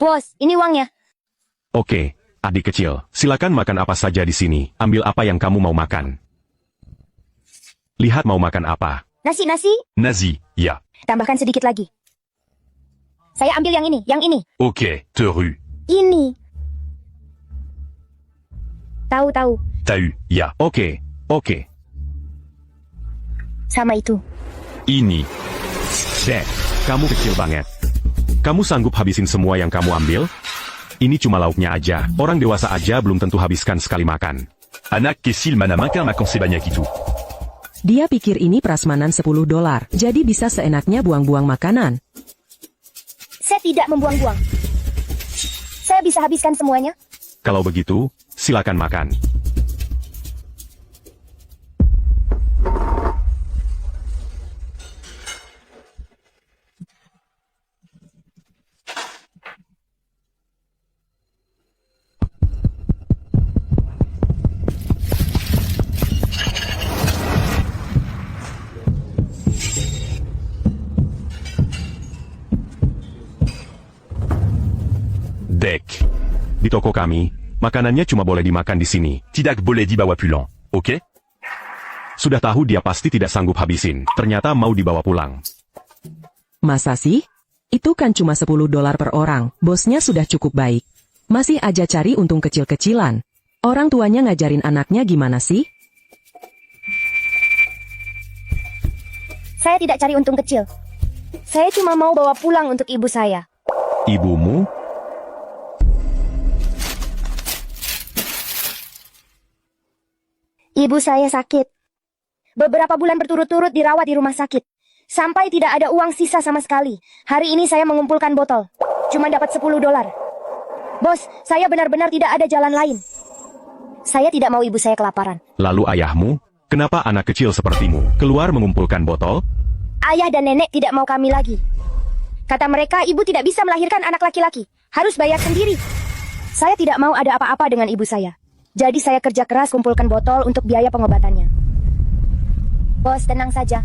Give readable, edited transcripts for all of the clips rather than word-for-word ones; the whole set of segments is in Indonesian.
Bos, ini uangnya. Oke, adik kecil, silakan makan apa saja di sini. Ambil apa yang kamu mau makan. Lihat mau makan apa. Nasi. Nasi, ya. Tambahkan sedikit lagi. Saya ambil yang ini. Oke, teru. Ini. Tahu. Tahu, ya. Oke. Sama itu. Ini. Dek, kamu kecil banget. Kamu sanggup habisin semua yang kamu ambil? Ini cuma lauknya aja. Orang dewasa aja belum tentu habiskan sekali makan. Anak kecil mana makan sebanyak itu. Dia pikir ini prasmanan $10, jadi bisa seenaknya buang-buang makanan. Saya tidak membuang-buang. Saya bisa habiskan semuanya. Kalau begitu, silakan makan. Dek, di toko kami, makanannya cuma boleh dimakan di sini. Tidak boleh dibawa pulang, oke? Sudah tahu dia pasti tidak sanggup habisin. Ternyata mau dibawa pulang. Masa sih? Itu kan cuma $10 per orang. Bosnya sudah cukup baik. Masih aja cari untung kecil-kecilan. Orang tuanya ngajarin anaknya gimana sih? Saya tidak cari untung kecil. Saya cuma mau bawa pulang untuk ibu saya. Ibumu? Ibu saya sakit. Beberapa bulan berturut-turut dirawat di rumah sakit. Sampai tidak ada uang sisa sama sekali. Hari ini saya mengumpulkan botol. Cuma dapat $10. Bos, saya benar-benar tidak ada jalan lain. Saya tidak mau ibu saya kelaparan. Lalu ayahmu? Kenapa anak kecil sepertimu keluar mengumpulkan botol? Ayah dan nenek tidak mau kami lagi. Kata mereka ibu tidak bisa melahirkan anak laki-laki. Harus bayar sendiri. Saya tidak mau ada apa-apa dengan ibu saya. Jadi saya kerja keras kumpulkan botol untuk biaya pengobatannya. Bos, tenang saja.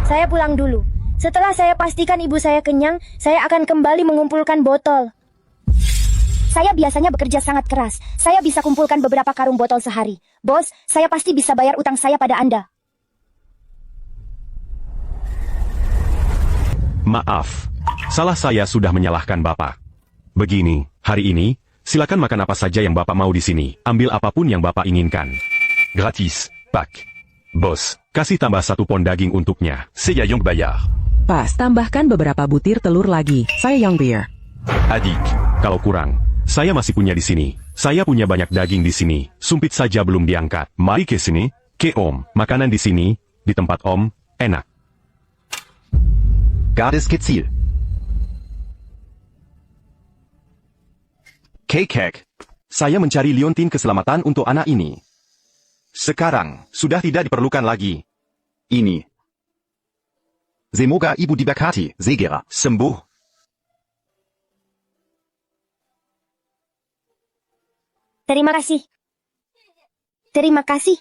Saya pulang dulu. Setelah saya pastikan ibu saya kenyang, saya akan kembali mengumpulkan botol. Saya biasanya bekerja sangat keras. Saya bisa kumpulkan beberapa karung botol sehari. Bos, saya pasti bisa bayar utang saya pada Anda. Maaf, salah saya sudah menyalahkan Bapak. Begini, hari ini, silakan makan apa saja yang Bapak mau di sini. Ambil apapun yang Bapak inginkan. Gratis, Pak. Bos, kasih tambah 1 pon daging untuknya. Saya yang bayar. Pas, tambahkan beberapa butir telur lagi. Saya yang beer. Adik, kalau kurang, saya masih punya di sini. Saya punya banyak daging di sini. Sumpit saja belum diangkat. Mari ke sini, ke Om. Makanan di sini, di tempat Om, enak. Gadis kecil. Kek. Saya mencari liontin keselamatan untuk anak ini. Sekarang, sudah tidak diperlukan lagi. Ini. Semoga ibu diberkati, segera sembuh. Terima kasih. Terima kasih.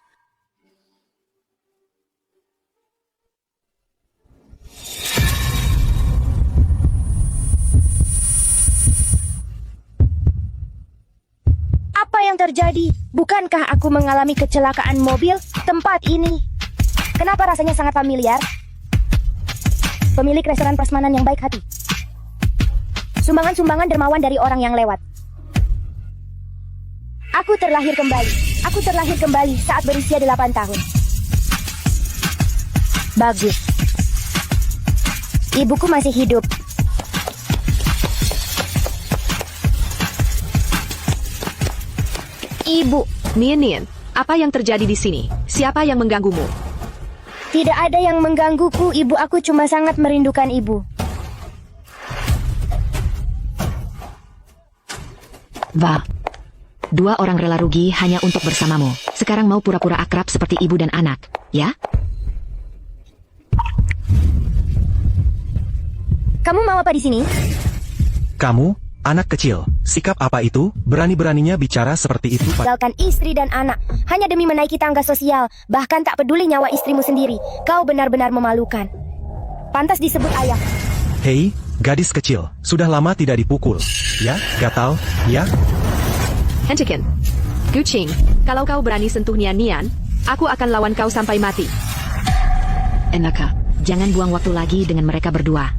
Apa yang terjadi? Bukankah aku mengalami kecelakaan mobil? Tempat ini. Kenapa rasanya sangat familiar? Pemilik restoran prasmanan yang baik hati. Sumbangan-sumbangan dermawan dari orang yang lewat. Aku terlahir kembali. Aku terlahir kembali saat berusia 8 tahun. Bagus. Ibuku masih hidup. Ibu. Nien, apa yang terjadi di sini? Siapa yang mengganggumu? Tidak ada yang menggangguku, ibu. Aku cuma sangat merindukan ibu. Wah. 2 orang rela rugi hanya untuk bersamamu. Sekarang mau pura-pura akrab seperti ibu dan anak, ya? Kamu mau apa di sini? Kamu, anak kecil, sikap apa itu? Berani-beraninya bicara seperti itu Tinggalkan istri dan anak hanya demi menaiki tangga sosial, bahkan tak peduli nyawa istrimu sendiri. Kau benar-benar memalukan. Pantas disebut ayah. Hei, gadis kecil, sudah lama tidak dipukul. Ya, gatal, ya. Hentikan. Gucing, kalau kau berani sentuh Nian, aku akan lawan kau sampai mati. Enaka, jangan buang waktu lagi dengan mereka berdua.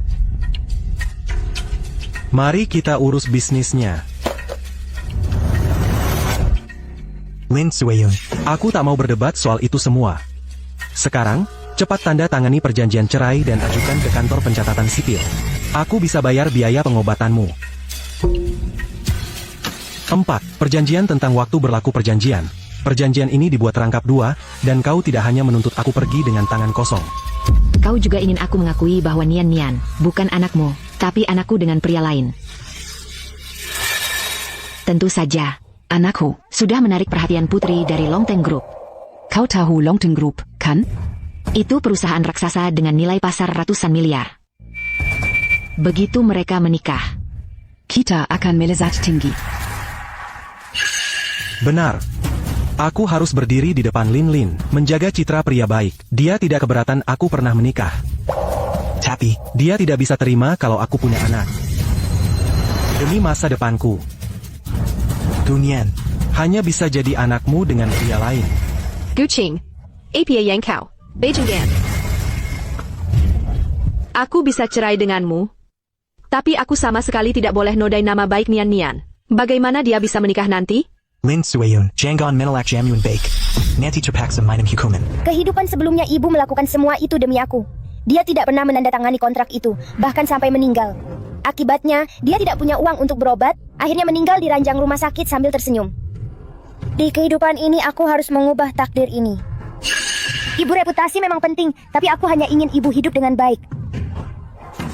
Mari kita urus bisnisnya. Lin Sueyun, aku tak mau berdebat soal itu semua. Sekarang, cepat tanda tangani perjanjian cerai dan ajukan ke kantor pencatatan sipil. Aku bisa bayar biaya pengobatanmu. 4. Perjanjian tentang waktu berlaku perjanjian. Perjanjian ini dibuat rangkap 2, dan kau tidak hanya menuntut aku pergi dengan tangan kosong. Kau juga ingin aku mengakui bahwa Nian bukan anakmu, tapi anakku dengan pria lain. Tentu saja. Anakku sudah menarik perhatian putri dari Longteng Group. Kau tahu Longteng Group, kan? Itu perusahaan raksasa dengan nilai pasar ratusan miliar. Begitu mereka menikah, kita akan melezat tinggi. Benar. Aku harus berdiri di depan Lin, menjaga citra pria baik. Dia tidak keberatan aku pernah menikah. Tapi, dia tidak bisa terima kalau aku punya anak. Demi masa depanku. Dunian, hanya bisa jadi anakmu dengan pria lain. Gucing, Apia Yang Kau, Beijing Gan. Aku bisa cerai denganmu, tapi aku sama sekali tidak boleh nodai nama baik Nian. Bagaimana dia bisa menikah nanti? Lin Sueyun, Jangon Menelak Jamyun Bake, Nanti Terpaksa Minum Hukuman. Kehidupan sebelumnya ibu melakukan semua itu demi aku. Dia tidak pernah menandatangani kontrak itu, bahkan sampai meninggal. Akibatnya, dia tidak punya uang untuk berobat, akhirnya meninggal di ranjang rumah sakit sambil tersenyum. Di kehidupan ini aku harus mengubah takdir ini. Ibu, reputasi memang penting, tapi aku hanya ingin ibu hidup dengan baik.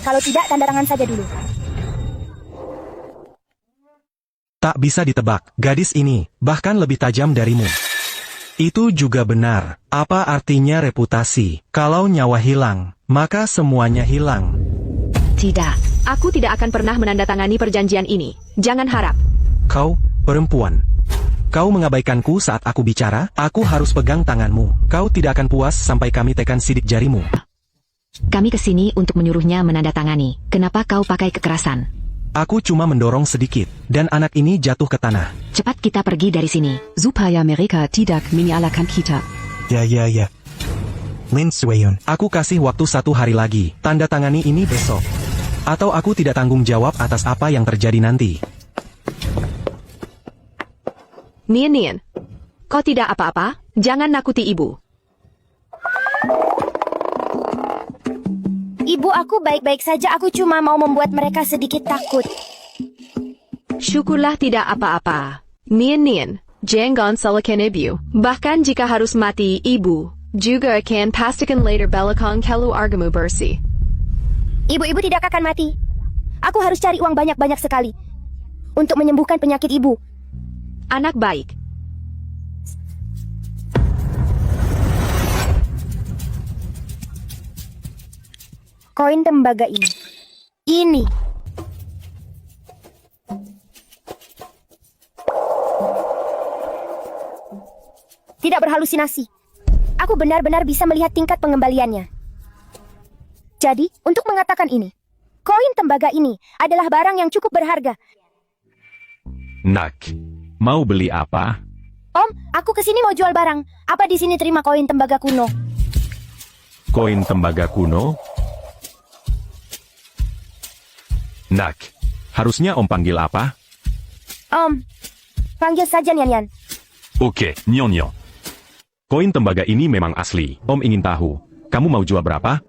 Kalau tidak, tanda tangan saja dulu. Tak bisa ditebak, gadis ini, bahkan lebih tajam darimu. Itu juga benar. Apa artinya reputasi? Kalau nyawa hilang, maka semuanya hilang. Tidak. Aku tidak akan pernah menandatangani perjanjian ini. Jangan harap. Kau, perempuan. Kau mengabaikanku saat aku bicara, aku harus pegang tanganmu. Kau tidak akan puas sampai kami tekan sidik jarimu. Kami kesini untuk menyuruhnya menandatangani. Kenapa kau pakai kekerasan? Aku cuma mendorong sedikit, dan anak ini jatuh ke tanah. Cepat kita pergi dari sini. Supaya mereka tidak menyalahkan kita. Ya. Lin Sueyun, Aku kasih waktu 1 hari lagi, tanda tangani ini besok. Atau aku tidak tanggung jawab atas apa yang terjadi nanti. Nian, kau tidak apa-apa? Jangan nakuti ibu. Ibu, aku baik-baik saja, aku cuma mau membuat mereka sedikit takut. Syukurlah tidak apa-apa. Nian, jangan salahkan ibu. Bahkan jika harus mati, ibu juga akan pastikan later belakang kalau argumu bersih. Ibu-ibu tidak akan mati. Aku harus cari uang banyak-banyak sekali untuk menyembuhkan penyakit ibu. Anak baik. Koin tembaga ini. Ini. Tidak berhalusinasi. Aku benar-benar bisa melihat tingkat pengembaliannya. Jadi, untuk mengatakan ini, koin tembaga ini adalah barang yang cukup berharga. Nak, mau beli apa? Om, aku kesini mau jual barang. Apa di sini terima koin tembaga kuno? Koin tembaga kuno? Nak, harusnya Om panggil apa? Om, panggil saja Nian. Ok, Nian. Koin tembaga ini memang asli. Om ingin tahu, kamu mau jual berapa?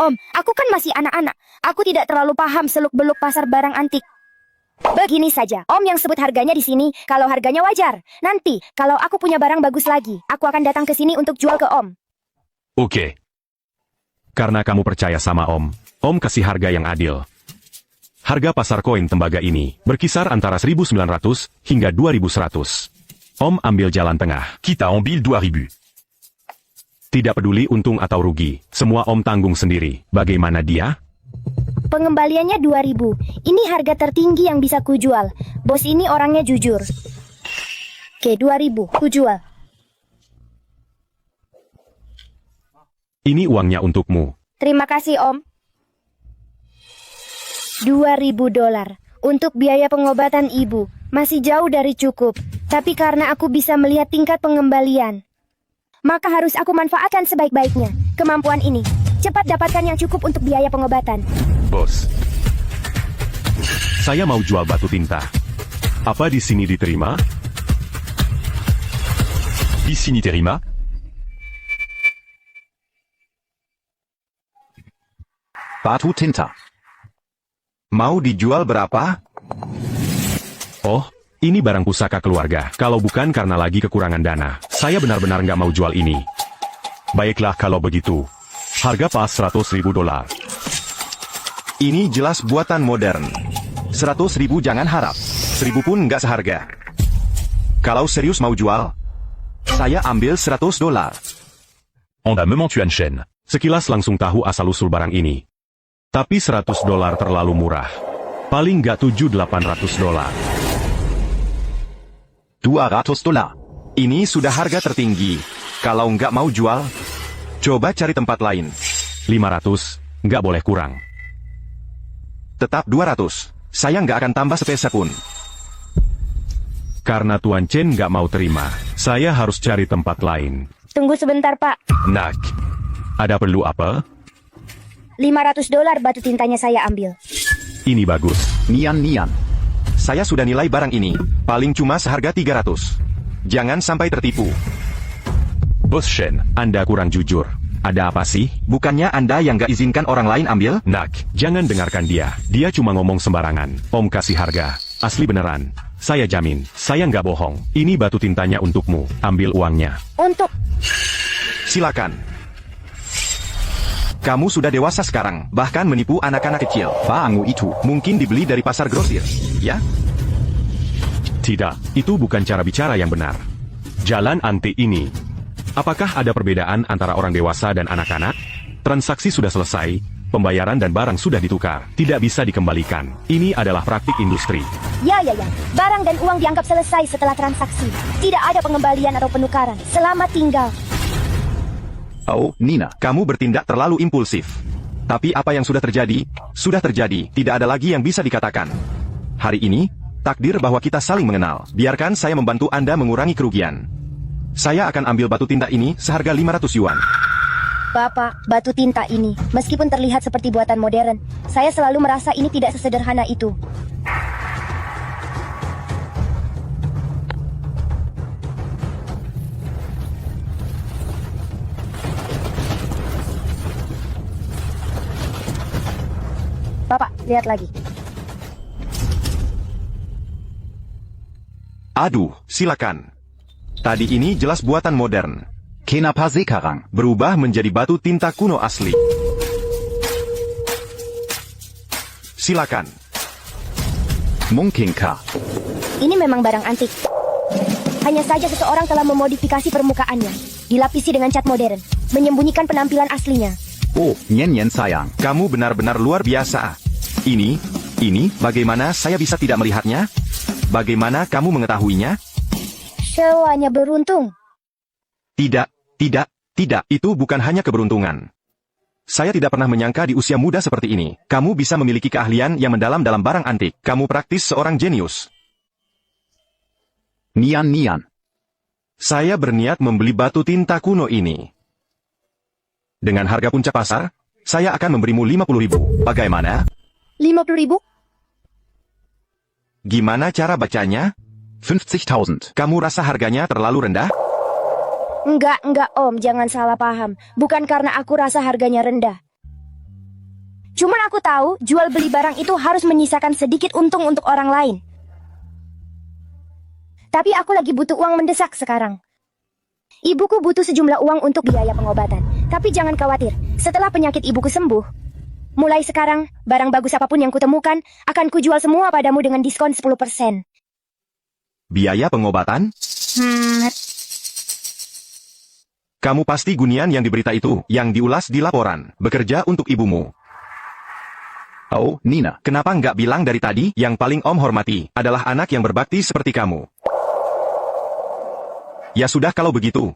Om, aku kan masih anak-anak. Aku tidak terlalu paham seluk-beluk pasar barang antik. Begini saja, Om yang sebut harganya di sini, kalau harganya wajar. Nanti, kalau aku punya barang bagus lagi, aku akan datang ke sini untuk jual ke Om. Ok. Karena kamu percaya sama Om kasih harga yang adil. Harga pasar koin tembaga ini berkisar antara 1.900 hingga 2.100. Om ambil jalan tengah. Kita ambil 2.000. Tidak peduli untung atau rugi, semua Om tanggung sendiri. Bagaimana dia? Pengembaliannya 2.000. Ini harga tertinggi yang bisa kujual. Bos ini orangnya jujur. Oke, 2.000. Kujual. Ini uangnya untukmu. Terima kasih, Om. $2.000 untuk biaya pengobatan ibu. Masih jauh dari cukup. Tapi karena aku bisa melihat tingkat pengembalian, maka harus aku manfaatkan sebaik-baiknya kemampuan ini. Cepat dapatkan yang cukup untuk biaya pengobatan. Bos. Saya mau jual batu tinta. Apa di sini diterima? Di sini terima? Batu tinta. Mau dijual berapa? Oh, ini barang pusaka keluarga. Kalau bukan karena lagi kekurangan dana, saya benar-benar nggak mau jual ini. Baiklah kalau begitu. Harga pas $100.000. Ini jelas buatan modern. 100.000 jangan harap. 1.000 pun nggak seharga. Kalau serius mau jual, saya ambil $100. On a moment Tuan Shen. Sekilas langsung tahu asal-usul barang ini. Tapi $100 terlalu murah. Paling nggak $700-800. $200. Ini sudah harga tertinggi. Kalau nggak mau jual, coba cari tempat lain. 500, nggak boleh kurang. Tetap 200. Saya nggak akan tambah sepeser pun. Karena Tuan Chen nggak mau terima, saya harus cari tempat lain. Tunggu sebentar, Pak. Nak, ada perlu apa? $500 batu tintanya saya ambil. Ini bagus. Nian. Saya sudah nilai barang ini. Paling cuma seharga 300. Jangan sampai tertipu. Bos Shen, Anda kurang jujur. Ada apa sih? Bukannya Anda yang nggak izinkan orang lain ambil? Nak, jangan dengarkan dia. Dia cuma ngomong sembarangan. Om kasih harga. Asli beneran. Saya jamin, saya nggak bohong. Ini batu tintanya untukmu. Ambil uangnya. Untuk... Silakan. Kamu sudah dewasa sekarang, bahkan menipu anak-anak kecil. Bangu itu mungkin dibeli dari pasar grosir, ya? Tidak, itu bukan cara bicara yang benar. Jalan anti ini. Apakah ada perbedaan antara orang dewasa dan anak-anak? Transaksi sudah selesai, pembayaran dan barang sudah ditukar, tidak bisa dikembalikan. Ini adalah praktik industri. Ya. Barang dan uang dianggap selesai setelah transaksi. Tidak ada pengembalian atau penukaran. Selamat tinggal. Oh, Nina, kamu bertindak terlalu impulsif. Tapi apa yang sudah terjadi, tidak ada lagi yang bisa dikatakan. Hari ini, takdir bahwa kita saling mengenal. Biarkan saya membantu Anda mengurangi kerugian. Saya akan ambil batu tinta ini seharga 500 yuan. Bapak, batu tinta ini, meskipun terlihat seperti buatan modern, saya selalu merasa ini tidak sesederhana itu. Bapak, lihat lagi. Aduh, silakan. Tadi ini jelas buatan modern. Kenapa sekarang berubah menjadi batu tinta kuno asli? Silakan. Mungkinkah? Ini memang barang antik. Hanya saja seseorang telah memodifikasi permukaannya, dilapisi dengan cat modern, menyembunyikan penampilan aslinya. Oh, Nyen sayang, kamu benar-benar luar biasa. Ini, bagaimana saya bisa tidak melihatnya? Bagaimana kamu mengetahuinya? Sewanya beruntung. Tidak, itu bukan hanya keberuntungan. Saya tidak pernah menyangka di usia muda seperti ini, kamu bisa memiliki keahlian yang mendalam dalam barang antik. Kamu praktis seorang jenius. Nian. Saya berniat membeli batu tinta kuno ini. Dengan harga puncak pasar, saya akan memberimu 50.000. Bagaimana? 50.000? Gimana cara bacanya? 50.000. Kamu rasa harganya terlalu rendah? Enggak, Om, jangan salah paham. Bukan karena aku rasa harganya rendah. Cuman aku tahu, jual beli barang itu harus menyisakan sedikit untung untuk orang lain. Tapi aku lagi butuh uang mendesak sekarang. Ibuku butuh sejumlah uang untuk biaya pengobatan. Tapi jangan khawatir, setelah penyakit ibuku sembuh, mulai sekarang, barang bagus apapun yang kutemukan, akan kujual semua padamu dengan diskon 10%. Biaya pengobatan? Kamu pasti Gunian yang di berita itu, yang diulas di laporan, bekerja untuk ibumu. Oh, Nina, kenapa nggak bilang dari tadi, yang paling Om hormati, adalah anak yang berbakti seperti kamu. Ya sudah kalau begitu.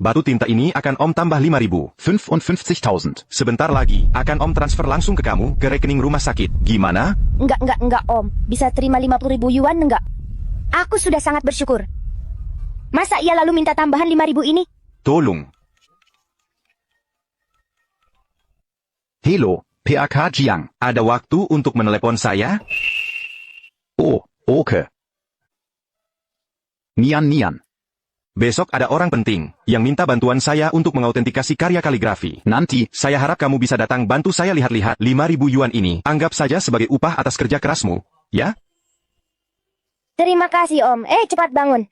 Batu tinta ini akan Om tambah 5.000. 55.000. Sebentar lagi, akan Om transfer langsung ke kamu, ke rekening rumah sakit. Gimana? Enggak, Om. Bisa terima 50.000 yuan enggak? Aku sudah sangat bersyukur. Masa ia lalu minta tambahan 5.000 ini? Tolong. Hello, PAK Jiang. Ada waktu untuk menelepon saya? Oh, oke. Nian. Besok ada orang penting yang minta bantuan saya untuk mengautentikasi karya kaligrafi. Nanti, Saya harap kamu bisa datang bantu saya lihat-lihat 5.000 yuan ini. Anggap saja sebagai upah atas kerja kerasmu, ya? Terima kasih, Om. Cepat bangun.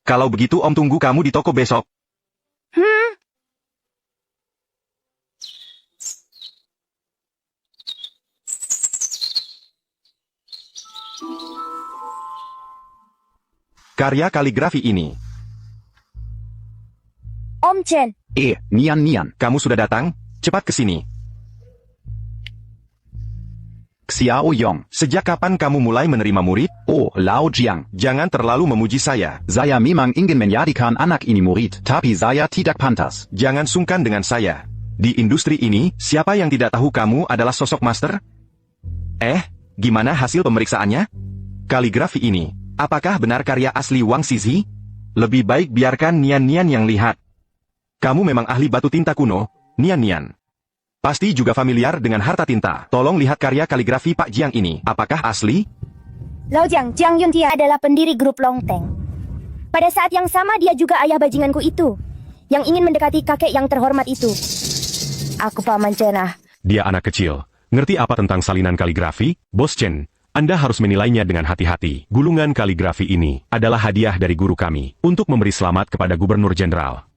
Kalau begitu Om tunggu kamu di toko besok. Karya kaligrafi ini. Om Chen. Nian. Kamu sudah datang? Cepat ke sini. Xiao Yong. Sejak kapan kamu mulai menerima murid? Oh, Lao Jiang. Jangan terlalu memuji saya. Saya memang ingin menjadikan anak ini murid, tapi saya tidak pantas. Jangan sungkan dengan saya. Di industri ini, siapa yang tidak tahu kamu adalah sosok master? Gimana hasil pemeriksaannya? Kaligrafi ini, apakah benar karya asli Wang Xizhi? Lebih baik biarkan Nian yang lihat. Kamu memang ahli batu tinta kuno, Nian. Pasti juga familiar dengan harta tinta. Tolong lihat karya kaligrafi Pak Jiang ini. Apakah asli? Lao Jiang Yuntia adalah pendiri grup Longteng. Pada saat yang sama dia juga ayah bajinganku itu, yang ingin mendekati kakek yang terhormat itu. Aku Paman Chen. Dia anak kecil. Ngerti apa tentang salinan kaligrafi? Bos Chen, Anda harus menilainya dengan hati-hati. Gulungan kaligrafi ini adalah hadiah dari guru kami untuk memberi selamat kepada Gubernur Jenderal.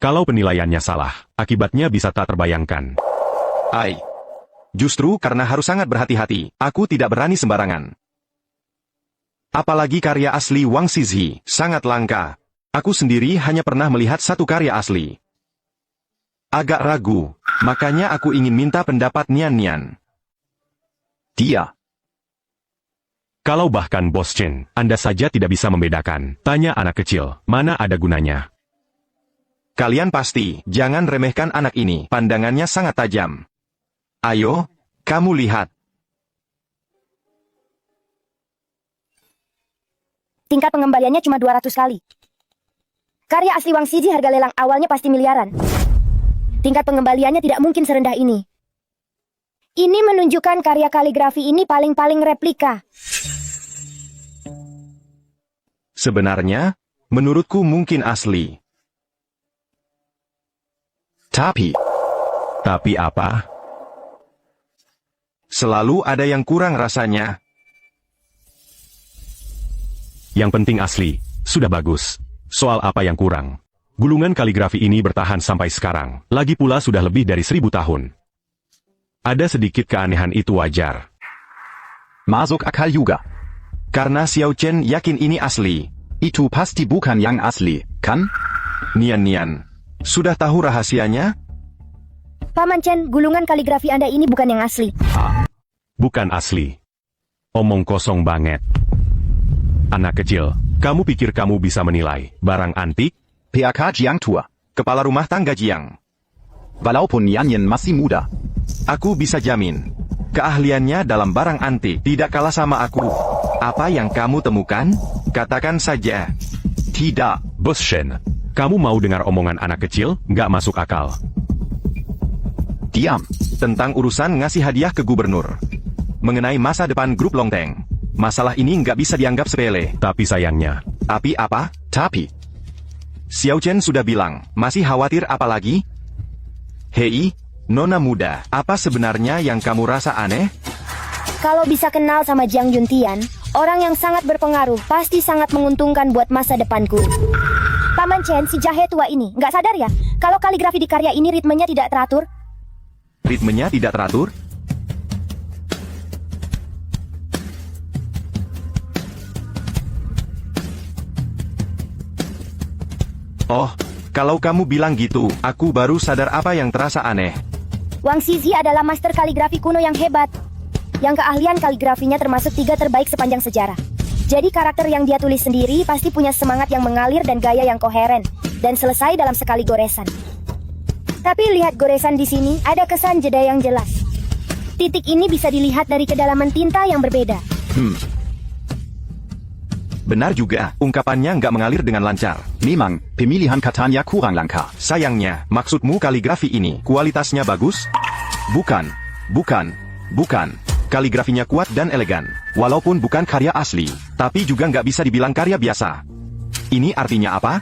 Kalau penilaiannya salah, akibatnya bisa tak terbayangkan. Justru karena harus sangat berhati-hati, aku tidak berani sembarangan. Apalagi karya asli Wang Xizhi, sangat langka. Aku sendiri hanya pernah melihat satu karya asli. Agak ragu, makanya aku ingin minta pendapat Nian. Dia. Kalau bahkan Bos Chen, Anda saja tidak bisa membedakan, tanya anak kecil, mana ada gunanya. Kalian pasti, jangan remehkan anak ini, pandangannya sangat tajam. Ayo, kamu lihat. Tingkat pengembaliannya cuma 200 kali. Karya asli Wang Xizhi harga lelang awalnya pasti miliaran. Tingkat pengembaliannya tidak mungkin serendah ini. Ini menunjukkan karya kaligrafi ini paling-paling replika. Sebenarnya, menurutku mungkin asli. Tapi apa? Selalu ada yang kurang rasanya. Yang penting asli, sudah bagus. Soal apa yang kurang? Gulungan kaligrafi ini bertahan sampai sekarang, lagi pula sudah lebih dari 1000 tahun. Ada sedikit keanehan itu wajar. Masuk akal juga. Karena Xiao Chen yakin ini asli. Itu pasti bukan yang asli, kan? Nian, sudah tahu rahasianya? Paman Chen, gulungan kaligrafi Anda ini bukan yang asli. Bukan asli. Omong kosong banget. Anak kecil, kamu pikir kamu bisa menilai barang antik? PAK Jiang tua. Kepala rumah tangga Jiang. Walaupun Nian masih muda. Aku bisa jamin, keahliannya dalam barang antik tidak kalah sama aku. Apa yang kamu temukan? Katakan saja. Tidak. Bos Shen, kamu mau dengar omongan anak kecil? Nggak masuk akal. Diam. Tentang urusan ngasih hadiah ke gubernur. Mengenai masa depan grup Longteng. Masalah ini nggak bisa dianggap sepele. Tapi sayangnya. Tapi apa? Tapi. Xiao Chen sudah bilang, masih khawatir apa lagi? Hei, Nona muda, apa sebenarnya yang kamu rasa aneh? Kalau bisa kenal sama Jiang Yuntian, orang yang sangat berpengaruh, pasti sangat menguntungkan buat masa depanku. Paman Chen, si jahe tua ini, nggak sadar ya, kalau kaligrafi di karya ini ritmenya tidak teratur? Ritmenya tidak teratur? Oh, kalau kamu bilang gitu, aku baru sadar apa yang terasa aneh. Wang Xizhi adalah master kaligrafi kuno yang hebat. Yang keahlian kaligrafinya termasuk 3 terbaik sepanjang sejarah. Jadi karakter yang dia tulis sendiri pasti punya semangat yang mengalir dan gaya yang koheren. dan selesai dalam sekali goresan. Tapi lihat goresan di sini, ada kesan jeda yang jelas. Titik ini bisa dilihat dari kedalaman tinta yang berbeda. Benar juga, ungkapannya nggak mengalir dengan lancar. Memang, pemilihan katanya kurang langka. Sayangnya, maksudmu kaligrafi ini kualitasnya bagus? Bukan. Kaligrafinya kuat dan elegan. Walaupun bukan karya asli, tapi juga nggak bisa dibilang karya biasa. Ini artinya apa?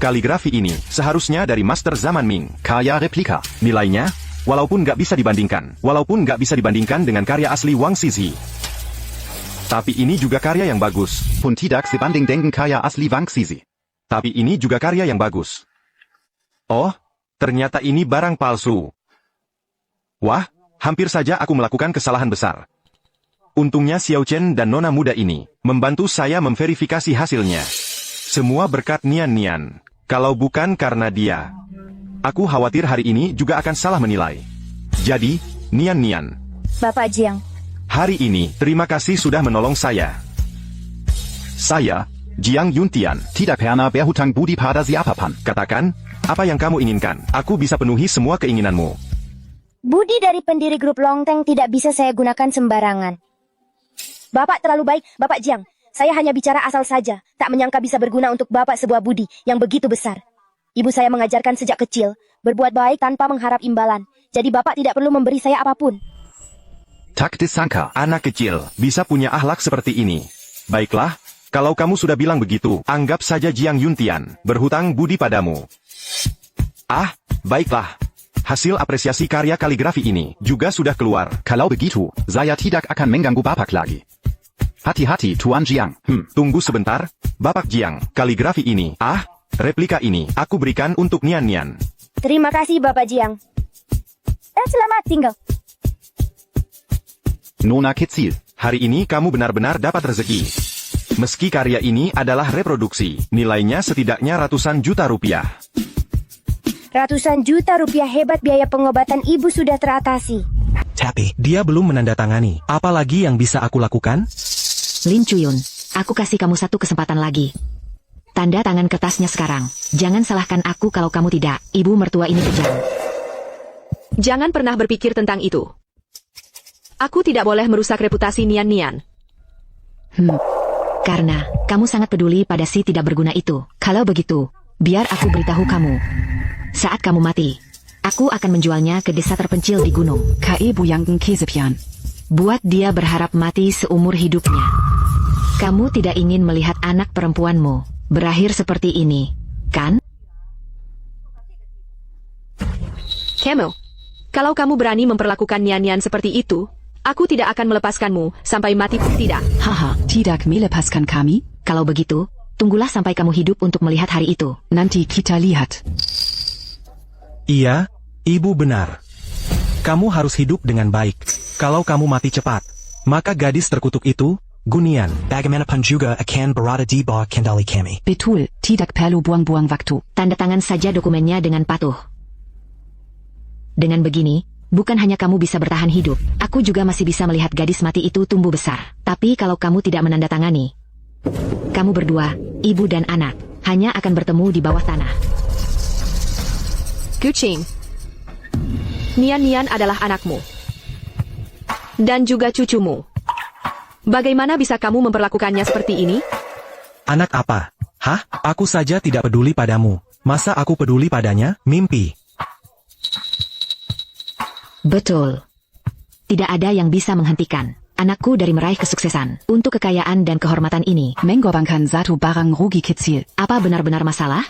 Kaligrafi ini seharusnya dari master zaman Ming. Karya replika. Nilainya, walaupun nggak bisa dibandingkan dengan karya asli Wang Zizi. Tapi ini juga karya yang bagus. Pun tidak sebanding dengan karya asli Wang Zizi. Tapi ini juga karya yang bagus. Oh, ternyata ini barang palsu. Wah, hampir saja aku melakukan kesalahan besar. Untungnya Xiao Chen dan nona muda ini membantu saya memverifikasi hasilnya. Semua berkat Nian Nian. Kalau bukan karena dia, aku khawatir hari ini juga akan salah menilai. Jadi, Nian Nian. Bapak Jiang. Hari ini, terima kasih sudah menolong saya. Saya, Jiang Yuntian, tidak pernah berhutang budi pada siapapun. Katakan, apa yang kamu inginkan? Aku bisa penuhi semua keinginanmu. Budi dari pendiri grup Longteng tidak bisa saya gunakan sembarangan. Bapak terlalu baik, Bapak Jiang. Saya hanya bicara asal saja, tak menyangka bisa berguna untuk Bapak sebuah budi yang begitu besar. Ibu saya mengajarkan sejak kecil, berbuat baik tanpa mengharap imbalan. Jadi Bapak tidak perlu memberi saya apapun. Tak disangka, anak kecil bisa punya akhlak seperti ini. Baiklah, kalau kamu sudah bilang begitu, anggap saja Jiang Yuntian berhutang budi padamu. Ah, baiklah. Hasil apresiasi karya kaligrafi ini juga sudah keluar. Kalau begitu, saya tidak akan mengganggu Bapak lagi. Hati-hati, Tuan Jiang. Tunggu sebentar, Bapak Jiang. Kaligrafi ini, replika ini, aku berikan untuk Nian Nian. Terima kasih Bapak Jiang. Dan selamat tinggal. Nona kecil. Hari ini kamu benar-benar dapat rezeki. Meski karya ini adalah reproduksi, nilainya setidaknya ratusan juta rupiah. Ratusan juta rupiah, hebat, biaya pengobatan ibu sudah teratasi. Tapi, dia belum menandatangani. Apalagi yang bisa aku lakukan? Lin Chuyun, aku kasih kamu satu kesempatan lagi. Tanda tangan kertasnya sekarang. Jangan salahkan aku kalau kamu tidak. Ibu mertua ini kejam. Jangan pernah berpikir tentang itu. Aku tidak boleh merusak reputasi Nian Nian. Karena kamu sangat peduli pada si tidak berguna itu. Kalau begitu, biar aku beritahu kamu. Saat kamu mati, aku akan menjualnya ke desa terpencil di gunung. Buat dia berharap mati seumur hidupnya. Kamu tidak ingin melihat anak perempuanmu berakhir seperti ini, kan? Kamu, kalau kamu berani memperlakukan Nian Nian seperti itu, aku tidak akan melepaskanmu sampai mati pun tidak. Haha, tidak melepaskan kami? Kalau begitu, tunggulah sampai kamu hidup untuk melihat hari itu. Nanti kita lihat. Iya, ibu benar. Kamu harus hidup dengan baik. Kalau kamu mati cepat, maka gadis terkutuk itu, Gunian. Bagaimanapun juga akan berada di bawah kendali kami. Betul, tidak perlu buang-buang waktu. Tanda tangan saja dokumennya dengan patuh. Dengan begini, bukan hanya kamu bisa bertahan hidup, aku juga masih bisa melihat gadis mati itu tumbuh besar. Tapi kalau kamu tidak menandatangani, kamu berdua, ibu dan anak, hanya akan bertemu di bawah tanah. Kucing, Nian Nian adalah anakmu. Dan juga cucumu. Bagaimana bisa kamu memperlakukannya seperti ini? Anak apa? Hah? Aku saja tidak peduli padamu. Masa aku peduli padanya? Mimpi. Betul. Tidak ada yang bisa menghentikan anakku dari meraih kesuksesan. Untuk kekayaan dan kehormatan ini, mengorbankan satu barang rugi kecil. Apa benar-benar masalah?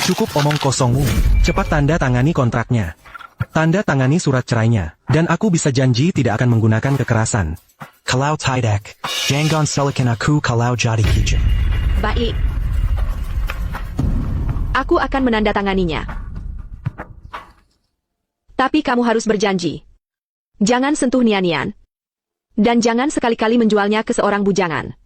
Cukup omong kosongmu. Cepat tanda tangani kontraknya. Tanda tangani surat cerainya. Dan aku bisa janji tidak akan menggunakan kekerasan. Kalau tidak, jangan salahkan aku kalau jadi kejam. Baik. Aku akan menandatanganinya. Tapi kamu harus berjanji. Jangan sentuh Nian Nian. Dan jangan sekali-kali menjualnya ke seorang bujangan.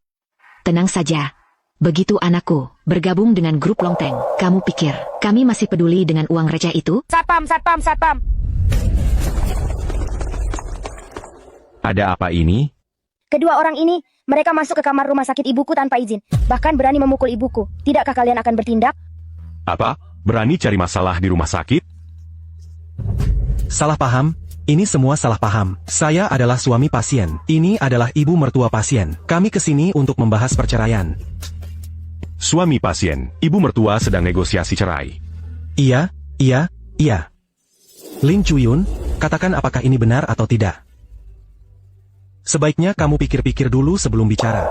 Tenang saja. Begitu anakku bergabung dengan grup Longteng, kamu pikir kami masih peduli dengan uang receh itu? Satpam, satpam, satpam. Ada apa ini? Kedua orang ini Mereka masuk ke kamar rumah sakit ibuku tanpa izin. Bahkan berani memukul ibuku. Tidakkah kalian akan bertindak? Apa? Berani cari masalah di rumah sakit? Salah paham. Ini semua salah paham. Saya adalah suami pasien. Ini adalah ibu mertua pasien. Kami kesini untuk membahas perceraian. Suami pasien, ibu mertua sedang negosiasi cerai. Iya. Lin Chuyun, katakan apakah ini benar atau tidak. Sebaiknya kamu pikir-pikir dulu sebelum bicara.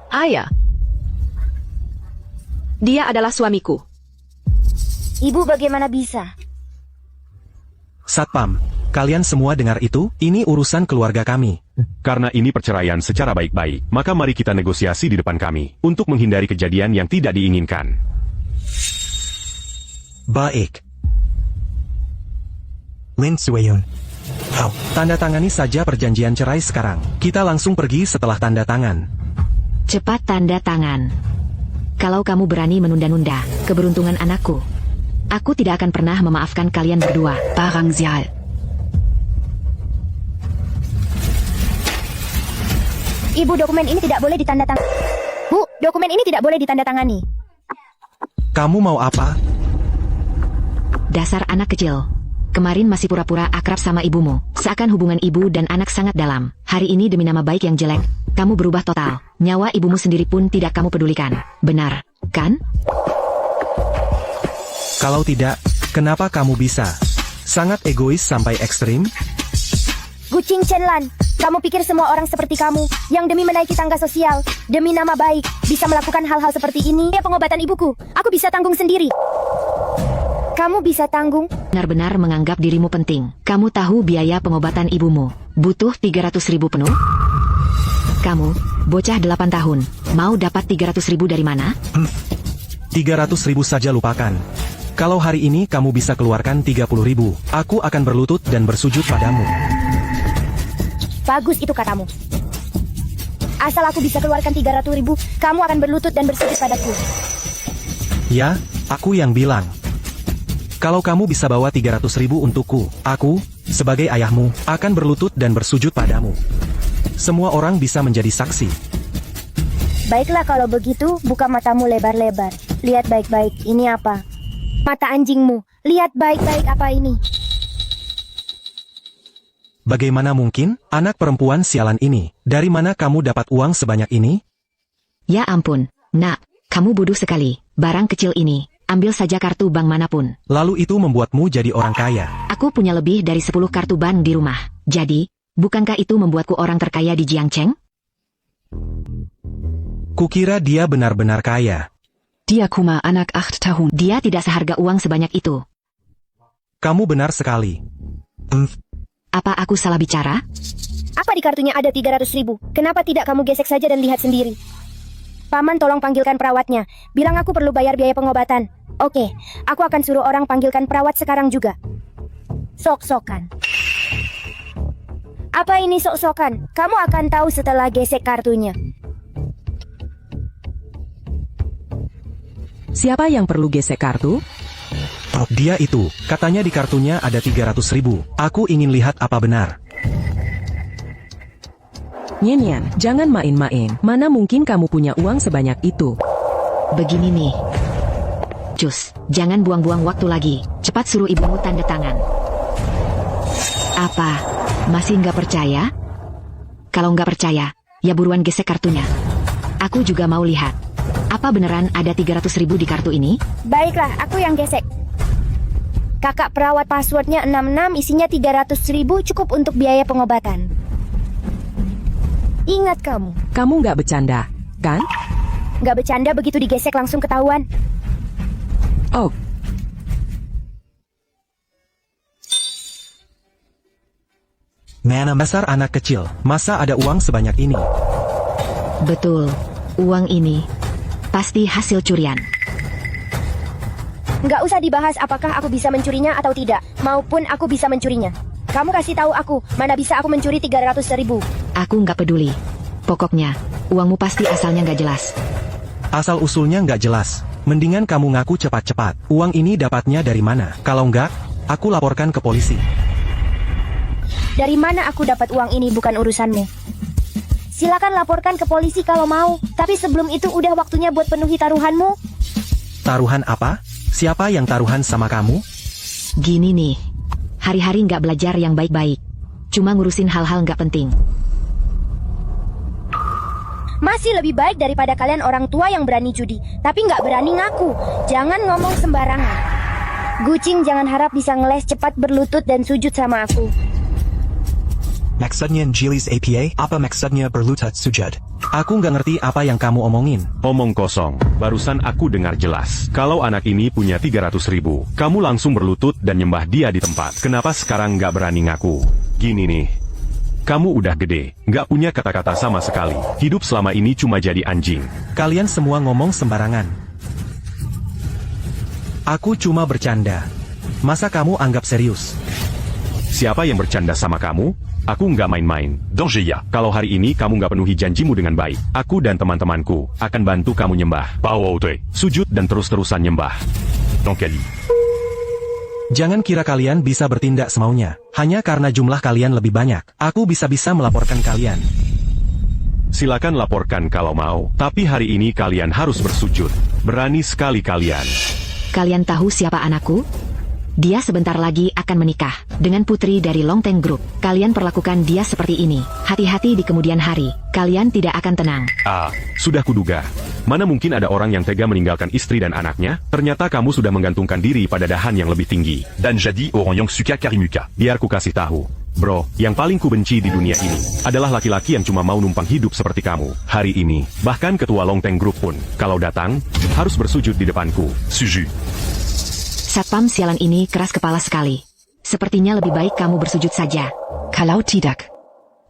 Ayah. Dia adalah suamiku. Ibu bagaimana bisa? Satpam, kalian semua dengar itu? Ini urusan keluarga kami. Karena ini perceraian secara baik-baik, maka mari kita negosiasi di depan kami, untuk menghindari kejadian yang tidak diinginkan. Baik. Lin Sueyun. Oh, Tanda tangani saja perjanjian cerai sekarang. Kita langsung pergi setelah tanda tangan. Cepat tanda tangan. Kalau kamu berani menunda-nunda keberuntungan anakku, aku tidak akan pernah memaafkan kalian berdua. Parang Zial. Ibu, dokumen ini tidak boleh ditandatangani. Bu, dokumen ini tidak boleh ditandatangani. Kamu mau apa? Dasar anak kecil. Kemarin masih pura-pura akrab sama ibumu. Seakan hubungan ibu dan anak sangat dalam. Hari ini demi nama baik yang jelek, kamu berubah total. Nyawa ibumu sendiri pun tidak kamu pedulikan. Benar, kan? Kalau tidak, kenapa kamu bisa? Sangat egois sampai ekstrim? Gucing Chenlan, kamu pikir semua orang seperti kamu, yang demi menaiki tangga sosial, demi nama baik, bisa melakukan hal-hal seperti ini? Ya, pengobatan ibuku, aku bisa tanggung sendiri. Kamu bisa tanggung? Benar-benar menganggap dirimu penting. Kamu tahu biaya pengobatan ibumu butuh 300.000 penuh? Kamu, bocah 8 tahun, mau dapat 300.000 dari mana? 300.000 saja lupakan. Kalau hari ini kamu bisa keluarkan 30.000, aku akan berlutut dan bersujud padamu. Bagus itu katamu. Asal aku bisa keluarkan 300.000, kamu akan berlutut dan bersujud padaku. Ya, aku yang bilang. Kalau kamu bisa bawa 300.000 untukku, aku, sebagai ayahmu, akan berlutut dan bersujud padamu. Semua orang bisa menjadi saksi. Baiklah kalau begitu, buka matamu lebar-lebar. Lihat baik-baik, ini apa? Mata anjingmu, lihat baik-baik apa ini? Bagaimana mungkin, anak perempuan sialan ini? Dari mana kamu dapat uang sebanyak ini? Ya ampun, nak, kamu bodoh sekali. Barang kecil ini, ambil saja kartu bank manapun. Lalu itu membuatmu jadi orang kaya. Aku punya lebih dari 10 kartu bank di rumah. Jadi, bukankah itu membuatku orang terkaya di Jiangcheng? Kukira dia benar-benar kaya. Dia cuma anak 8 tahun. Dia tidak seharga uang sebanyak itu. Kamu benar sekali. Apa aku salah bicara? Apa di kartunya ada 300.000? Kenapa tidak kamu gesek saja dan lihat sendiri? Paman, tolong panggilkan perawatnya. Bilang aku perlu bayar biaya pengobatan. Oke, aku akan suruh orang panggilkan perawat sekarang juga. Sok-sokan. Apa ini sok-sokan? Kamu akan tahu setelah gesek kartunya. Siapa yang perlu gesek kartu? Oh, dia itu. Katanya di kartunya ada 300.000. Aku ingin lihat apa benar. Nyenyan, jangan main-main. Mana mungkin kamu punya uang sebanyak itu? Begini nih. Cus, jangan buang-buang waktu lagi. Cepat suruh ibumu tanda tangan. Apa? Masih nggak percaya? Kalau nggak percaya, ya buruan gesek kartunya. Aku juga mau lihat. Apa beneran ada 300.000 di kartu ini? Baiklah, aku yang gesek. Kakak perawat, passwordnya 66, isinya 300.000, cukup untuk biaya pengobatan. Ingat kamu. Kamu nggak bercanda, kan? Nggak bercanda, begitu digesek langsung ketahuan. Oh. Mana dasar anak kecil, masa ada uang sebanyak ini? Betul, uang ini pasti hasil curian. Nggak usah dibahas apakah aku bisa mencurinya atau tidak, maupun aku bisa mencurinya. Kamu kasih tahu aku, mana bisa aku mencuri 300.000. Aku nggak peduli. Pokoknya, uangmu pasti asalnya nggak jelas. Asal-usulnya nggak jelas. Mendingan kamu ngaku cepat-cepat. Uang ini dapatnya dari mana? Kalau nggak, aku laporkan ke polisi. Dari mana aku dapat uang ini bukan urusanmu. Silakan laporkan ke polisi kalau mau. Tapi sebelum itu udah waktunya buat penuhi taruhanmu. Taruhan apa? Siapa yang taruhan sama kamu? Gini nih, hari-hari nggak belajar yang baik-baik. Cuma ngurusin hal-hal nggak penting. Masih lebih baik daripada kalian orang tua yang berani judi, tapi nggak berani ngaku. Jangan ngomong sembarangan. Gucing jangan harap bisa ngeles cepat berlutut dan sujud sama aku. Maksudnya Jilis APA, apa maksudnya berlutut sujud? Aku nggak ngerti apa yang kamu omongin. Omong kosong. Barusan aku dengar jelas. Kalau anak ini punya 300.000, kamu langsung berlutut dan nyembah dia di tempat. Kenapa sekarang nggak berani ngaku? Gini nih. Kamu udah gede, nggak punya kata-kata sama sekali. Hidup selama ini cuma jadi anjing. Kalian semua ngomong sembarangan. Aku cuma bercanda. Masa kamu anggap serius? Siapa yang bercanda sama kamu? Aku nggak main-main. Dongjeya, kalau hari ini kamu nggak penuhi janjimu dengan baik, aku dan teman-temanku akan bantu kamu nyembah. Sujud dan terus-terusan nyembah. Dongkeli. Jangan kira kalian bisa bertindak semaunya. Hanya karena jumlah kalian lebih banyak, aku bisa-bisa melaporkan kalian. Silakan laporkan kalau mau, tapi hari ini kalian harus bersujud. Berani sekali kalian. Kalian tahu siapa anakku? Dia sebentar lagi akan menikah dengan putri dari Longteng Group. Kalian perlakukan dia seperti ini. Hati-hati di kemudian hari. Kalian tidak akan tenang. Sudah kuduga. Mana mungkin ada orang yang tega meninggalkan istri dan anaknya? Ternyata kamu sudah menggantungkan diri pada dahan yang lebih tinggi. Dan jadi orang yang suka karimuka. Biar ku kasih tahu. Bro, yang paling ku benci di dunia ini adalah laki-laki yang cuma mau numpang hidup seperti kamu. Hari ini, bahkan ketua Longteng Group pun, kalau datang, harus bersujud di depanku. Sujud. Satpam sialan ini keras kepala sekali. Sepertinya lebih baik kamu bersujud saja. Kalau tidak,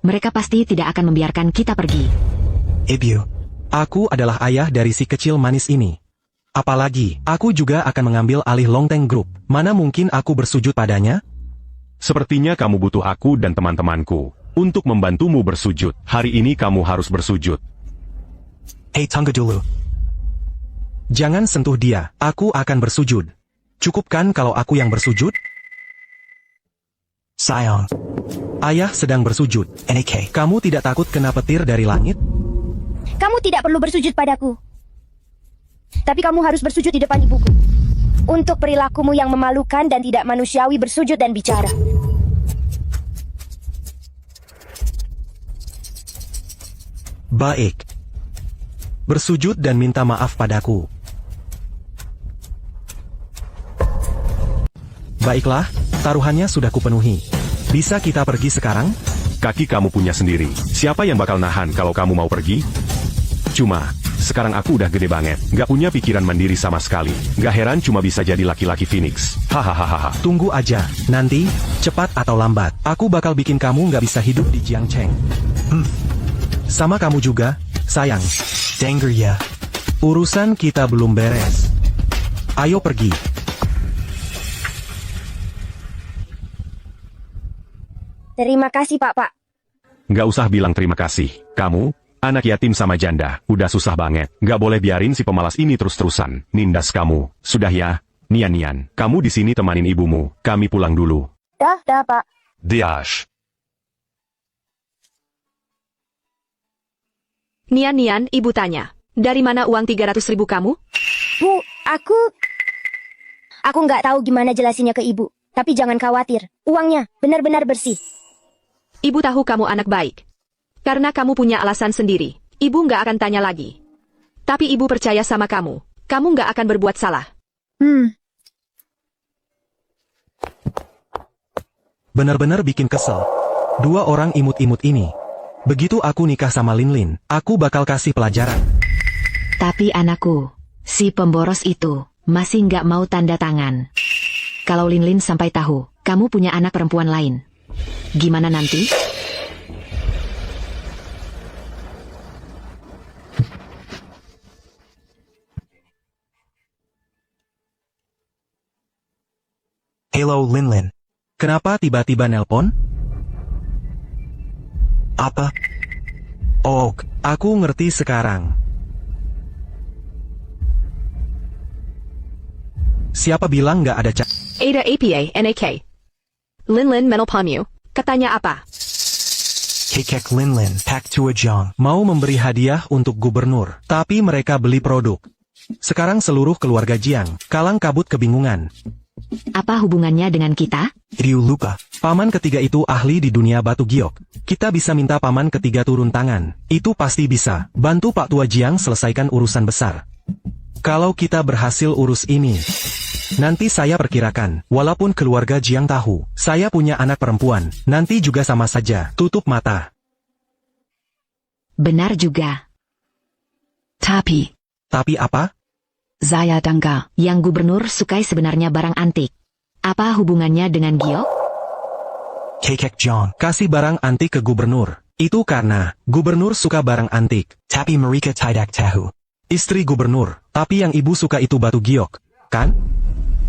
mereka pasti tidak akan membiarkan kita pergi. Ibu, aku adalah ayah dari si kecil manis ini. Apalagi, aku juga akan mengambil alih Longteng Group. Mana mungkin aku bersujud padanya? Sepertinya kamu butuh aku dan teman-temanku untuk membantumu bersujud. Hari ini kamu harus bersujud. Hey, tunggu dulu. Jangan sentuh dia, aku akan bersujud. Cukup kan kalau aku yang bersujud? Sayang. Ayah sedang bersujud. NK. Kamu tidak takut kena petir dari langit? Kamu tidak perlu bersujud padaku. Tapi kamu harus bersujud di depan ibuku. Untuk perilakumu yang memalukan dan tidak manusiawi bersujud dan bicara. Baik. Bersujud dan minta maaf padaku. Baiklah, taruhannya sudah kupenuhi. Bisa kita pergi sekarang? Kaki kamu punya sendiri. Siapa yang bakal nahan kalau kamu mau pergi? Cuma, sekarang aku udah gede banget. Gak punya pikiran mandiri sama sekali. Gak heran cuma bisa jadi laki-laki Phoenix. Hahaha. Tunggu aja. Nanti, cepat atau lambat, aku bakal bikin kamu gak bisa hidup di Jiangcheng. Sama kamu juga, sayang. Danger ya. Urusan kita belum beres. Ayo pergi. Terima kasih, Pak. Gak usah bilang terima kasih. Kamu, anak yatim sama janda, udah susah banget. Gak boleh biarin si pemalas ini terus-terusan. Nindas kamu. Sudah ya, Nian. Kamu di sini temanin ibumu. Kami pulang dulu. Dah, Pak. Diash. Nian, ibu tanya. Dari mana uang 300.000 kamu? Bu, aku nggak tahu gimana jelasinnya ke ibu. Tapi jangan khawatir, uangnya benar-benar bersih. Ibu tahu kamu anak baik. Karena kamu punya alasan sendiri. Ibu nggak akan tanya lagi. Tapi ibu percaya sama kamu. Kamu nggak akan berbuat salah. Benar-benar bikin kesel. Dua orang imut-imut ini. Begitu aku nikah sama Linlin, aku bakal kasih pelajaran. Tapi anakku, si pemboros itu masih nggak mau tanda tangan. Kalau Linlin sampai tahu, kamu punya anak perempuan lain. Gimana nanti? Hello, Linlin. Kenapa tiba-tiba nelpon? Apa? Oh, aku ngerti sekarang. Siapa bilang nggak ada Ada APA, NAK. Linlin menelpon you. Katanya apa? Kekek Linlin, Pak Tua Jiang. Mau memberi hadiah untuk gubernur, tapi mereka beli produk. Sekarang seluruh keluarga Jiang kalang kabut kebingungan. Apa hubungannya dengan kita? Ryu lupa. Paman ketiga itu ahli di dunia batu giok. Kita bisa minta paman ketiga turun tangan. Itu pasti bisa. Bantu Pak Tua Jiang selesaikan urusan besar. Kalau kita berhasil urus ini, nanti saya perkirakan, walaupun keluarga Jiang tahu, saya punya anak perempuan, nanti juga sama saja, tutup mata. Benar juga. Tapi apa? saya dengar yang gubernur sukai sebenarnya barang antik. Apa hubungannya dengan giok? Kekek Jiang. Kasih barang antik ke gubernur. Itu karena, gubernur suka barang antik. Tapi mereka tidak tahu. Istri gubernur, tapi yang ibu suka itu batu giok, kan?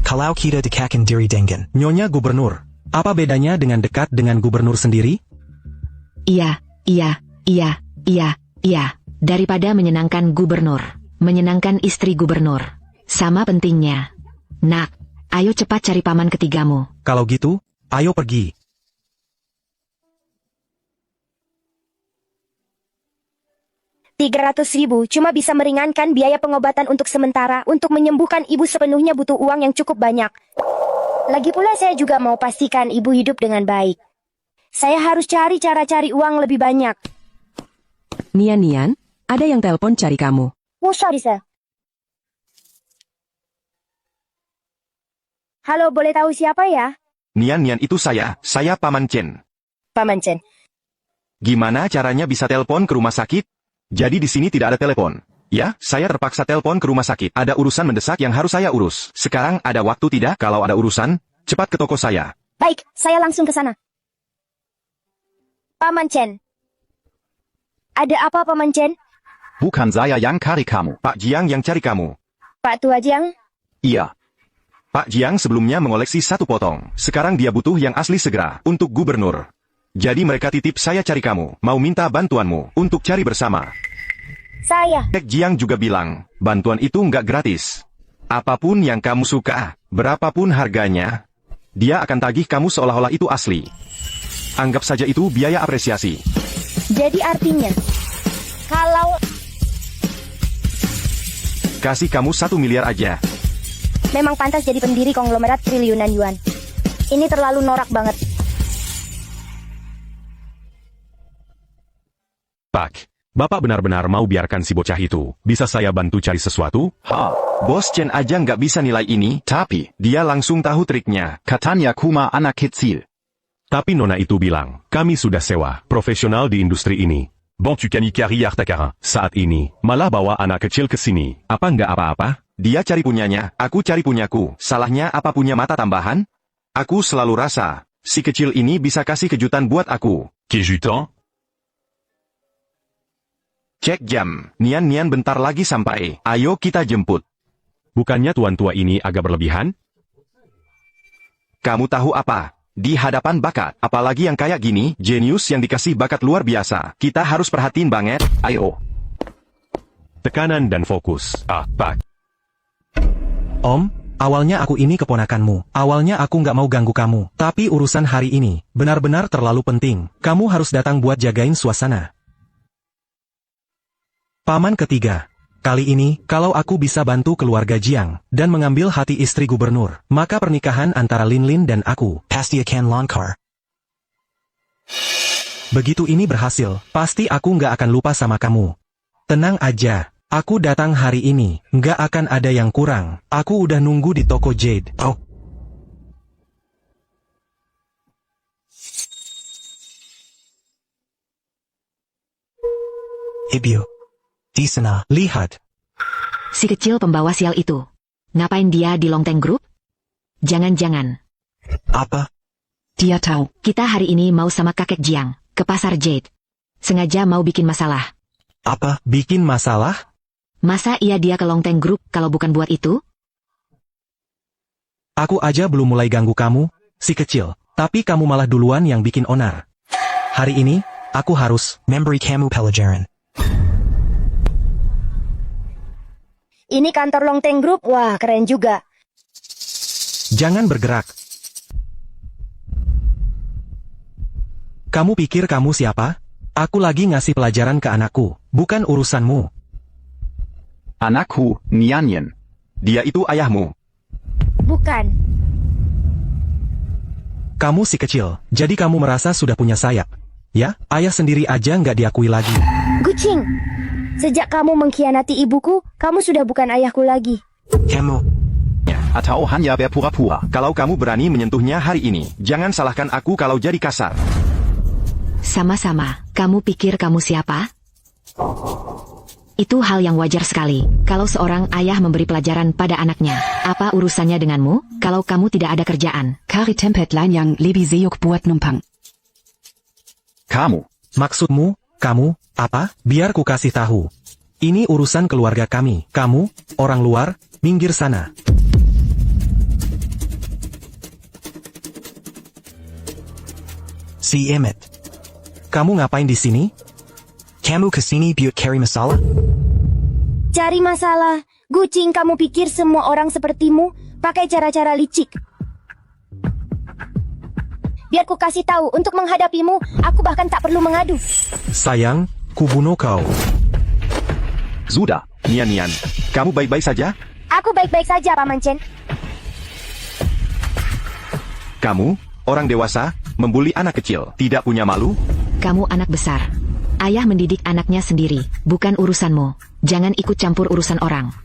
Kalau kita dekakan diri dengan Nyonya gubernur, apa bedanya dengan dekat dengan gubernur sendiri? Iya. Daripada menyenangkan gubernur, menyenangkan istri gubernur. Sama pentingnya. Nak, ayo cepat cari paman ketigamu. Kalau gitu, ayo pergi. $300.000 cuma bisa meringankan biaya pengobatan untuk sementara. Untuk menyembuhkan ibu sepenuhnya butuh uang yang cukup banyak. Lagi pula saya juga mau pastikan ibu hidup dengan baik. Saya harus cari cara cari uang lebih banyak. Nian, ada yang telepon cari kamu. Oh, sorry, sir. Halo, boleh tahu siapa ya? Nian itu saya Paman Chen. Paman Chen. Gimana caranya bisa telepon ke rumah sakit? Jadi di sini tidak ada telepon. Ya, saya terpaksa telepon ke rumah sakit. Ada urusan mendesak yang harus saya urus. Sekarang ada waktu tidak? Kalau ada urusan, cepat ke toko saya. Baik, saya langsung ke sana. Paman Chen. Ada apa, Paman Chen? Bukan saya yang cari kamu. Pak Jiang yang cari kamu. Pak Tua Jiang? Iya. Pak Jiang sebelumnya mengoleksi 1 potong. Sekarang dia butuh yang asli segera, untuk gubernur. Jadi mereka titip saya cari kamu, mau minta bantuanmu, untuk cari bersama. Saya. Kek Jiang juga bilang, bantuan itu nggak gratis. Apapun yang kamu suka, berapapun harganya, dia akan tagih kamu seolah-olah itu asli. Anggap saja itu biaya apresiasi. Jadi artinya, kalau Kasih kamu 1 miliar aja. memang pantas jadi pendiri konglomerat triliunan yuan. Ini terlalu norak banget. Pak, Bapak benar-benar mau biarkan si bocah itu? Bisa saya bantu cari sesuatu? Bos Chen aja nggak bisa nilai ini, tapi dia langsung tahu triknya. Katanya Kuma anak kecil. Tapi nona itu bilang, kami sudah sewa, profesional di industri ini. Bon tu kanikari artakaran. Saat ini, malah bawa anak kecil ke sini. Apa nggak apa-apa? Dia cari punyanya, aku cari punyaku. Salahnya apa punya mata tambahan? Aku selalu rasa, si kecil ini bisa kasih kejutan buat aku. Kejutan? Cek jam, Nian bentar lagi sampai. Ayo kita jemput. Bukannya tuan tua ini agak berlebihan? Kamu tahu apa? Di hadapan bakat, apalagi yang kayak gini, jenius yang dikasih bakat luar biasa. Kita harus perhatiin banget. Ayo. Tekanan dan fokus. Pak. Om, awalnya aku ini keponakanmu. Awalnya aku nggak mau ganggu kamu. Tapi urusan hari ini, benar-benar terlalu penting. Kamu harus datang buat jagain suasana. Paman ketiga. Kali ini, kalau aku bisa bantu keluarga Jiang, dan mengambil hati istri gubernur, maka pernikahan antara Linlin dan aku, pasti akan lancar. Begitu ini berhasil, pasti aku nggak akan lupa sama kamu. Tenang aja, aku datang hari ini, nggak akan ada yang kurang. Aku udah nunggu di toko Jade. Oh. Ibu. Di sana. Lihat. Si kecil pembawa sial itu. Ngapain dia di Longteng Group? Jangan-jangan. Apa? Dia tahu, kita hari ini mau sama kakek Jiang, ke pasar Jade. Sengaja mau bikin masalah. Apa? Bikin masalah? Masa iya dia ke Longteng Group kalau bukan buat itu? Aku aja belum mulai ganggu kamu, si kecil. Tapi kamu malah duluan yang bikin onar. Hari ini, aku harus memberi kamu pelajaran. Ini kantor Longteng Group, wah keren juga. Jangan bergerak. Kamu pikir kamu siapa? Aku lagi ngasih pelajaran ke anakku, bukan urusanmu. Anakku, Nianyen. Dia itu ayahmu. Bukan. Kamu si kecil, jadi kamu merasa sudah punya sayap. Ya, ayah sendiri aja nggak diakui lagi. Gucing, sejak kamu mengkhianati ibuku, kamu sudah bukan ayahku lagi. Kamu, Atau hanya berpura-pura. Kalau kamu berani menyentuhnya hari ini, jangan salahkan aku kalau jadi kasar. Sama-sama, kamu pikir kamu siapa? Itu hal yang wajar sekali, kalau seorang ayah memberi pelajaran pada anaknya. Apa urusannya denganmu, kalau kamu tidak ada kerjaan? Kari tempet lain yang lebih zeyuk buat numpang. Kamu. Maksudmu, kamu, apa? Biar ku kasih tahu. Ini urusan keluarga kami. Kamu, orang luar, minggir sana. si Emmett. Kamu ngapain di sini? Kamu kesini buat cari masalah? Cari masalah. Gucing, kamu pikir semua orang sepertimu pakai cara-cara licik? Biar ku kasih tahu, untuk menghadapimu, aku bahkan tak perlu mengadu. Sayang, ku bunuh kau. Sudah. Nian, kamu baik-baik saja? Aku baik-baik saja, Paman Chen. Kamu, orang dewasa, membuli anak kecil, tidak punya malu? Kamu anak besar. Ayah mendidik anaknya sendiri, bukan urusanmu. Jangan ikut campur urusan orang.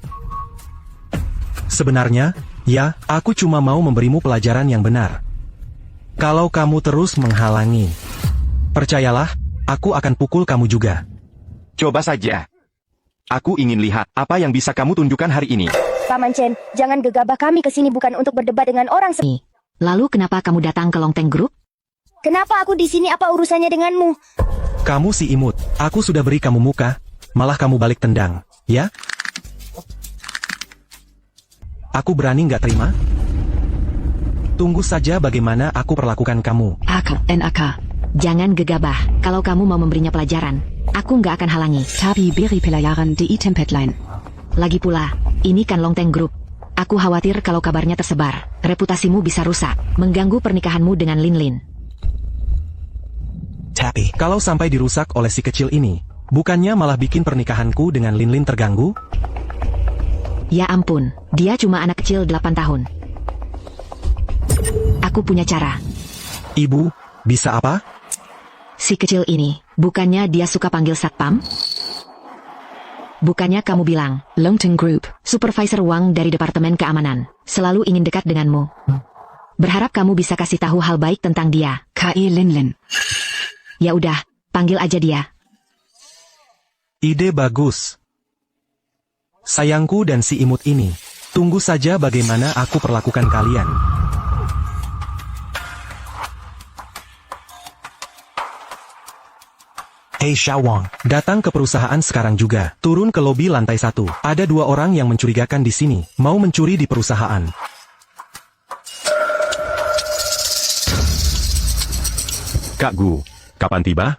Sebenarnya, ya, aku cuma mau memberimu pelajaran yang benar. Kalau kamu terus menghalangi, percayalah, aku akan pukul kamu juga. Coba saja. Aku ingin lihat apa yang bisa kamu tunjukkan hari ini. Paman Chen, jangan gegabah, kami kesini bukan untuk berdebat dengan orang Lalu kenapa kamu datang ke Longteng Group? Kenapa aku di sini, apa urusannya denganmu? Kamu si imut, aku sudah beri kamu muka, malah kamu balik tendang, ya? Aku berani nggak terima? Tunggu saja bagaimana aku perlakukan kamu. NAK. Jangan gegabah, kalau kamu mau memberinya pelajaran, aku nggak akan halangi. Tapi beri pelajaran di tempat lain. Lagi pula, ini kan Longteng Group. Aku khawatir kalau kabarnya tersebar, reputasimu bisa rusak, mengganggu pernikahanmu dengan Lin Lin. Tapi, Kalau sampai dirusak oleh si kecil ini, bukannya malah bikin pernikahanku dengan Lin Lin terganggu? Ya ampun, dia cuma anak kecil 8 tahun. Aku punya cara. Ibu, bisa apa? Si kecil ini, bukannya dia suka panggil satpam? Bukannya kamu bilang, Longteng Group. supervisor Wang dari Departemen Keamanan, selalu ingin dekat denganmu. Berharap kamu bisa kasih tahu hal baik tentang dia. Kai Lin Lin. Ya udah, panggil aja dia. Ide bagus. Sayangku dan si imut ini, tunggu saja bagaimana aku perlakukan kalian. Hey Xiao Wang. Datang ke perusahaan sekarang juga. Turun ke lobi lantai 1. Ada 2 orang yang mencurigakan di sini, mau mencuri di perusahaan. Kak Gu, kapan tiba?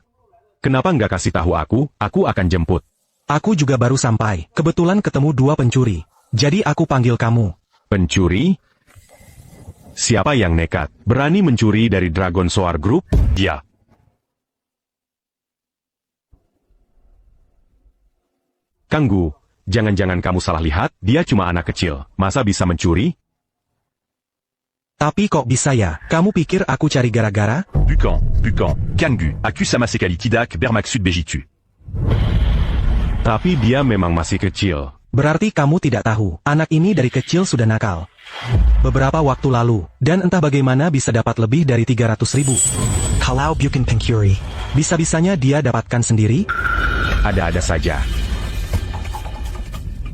Kenapa nggak kasih tahu aku akan jemput. Aku juga baru sampai. Kebetulan ketemu 2 pencuri. Jadi aku panggil kamu. Pencuri? Siapa yang nekat, berani mencuri dari Dragon Soar Group? Dia. Kang Gu, jangan-jangan kamu salah lihat, dia cuma anak kecil, masa bisa mencuri? Tapi kok bisa ya? Kamu pikir aku cari gara-gara? Bukan, Kanggu, accuse sama sekali tidak bermaksud begitu. Tapi dia memang masih kecil. Berarti kamu tidak tahu, anak ini dari kecil sudah nakal. Beberapa waktu lalu, dan entah bagaimana bisa dapat lebih dari 300.000. Kalau bukan pencuri. Bisa-bisanya dia dapatkan sendiri? Ada-ada saja.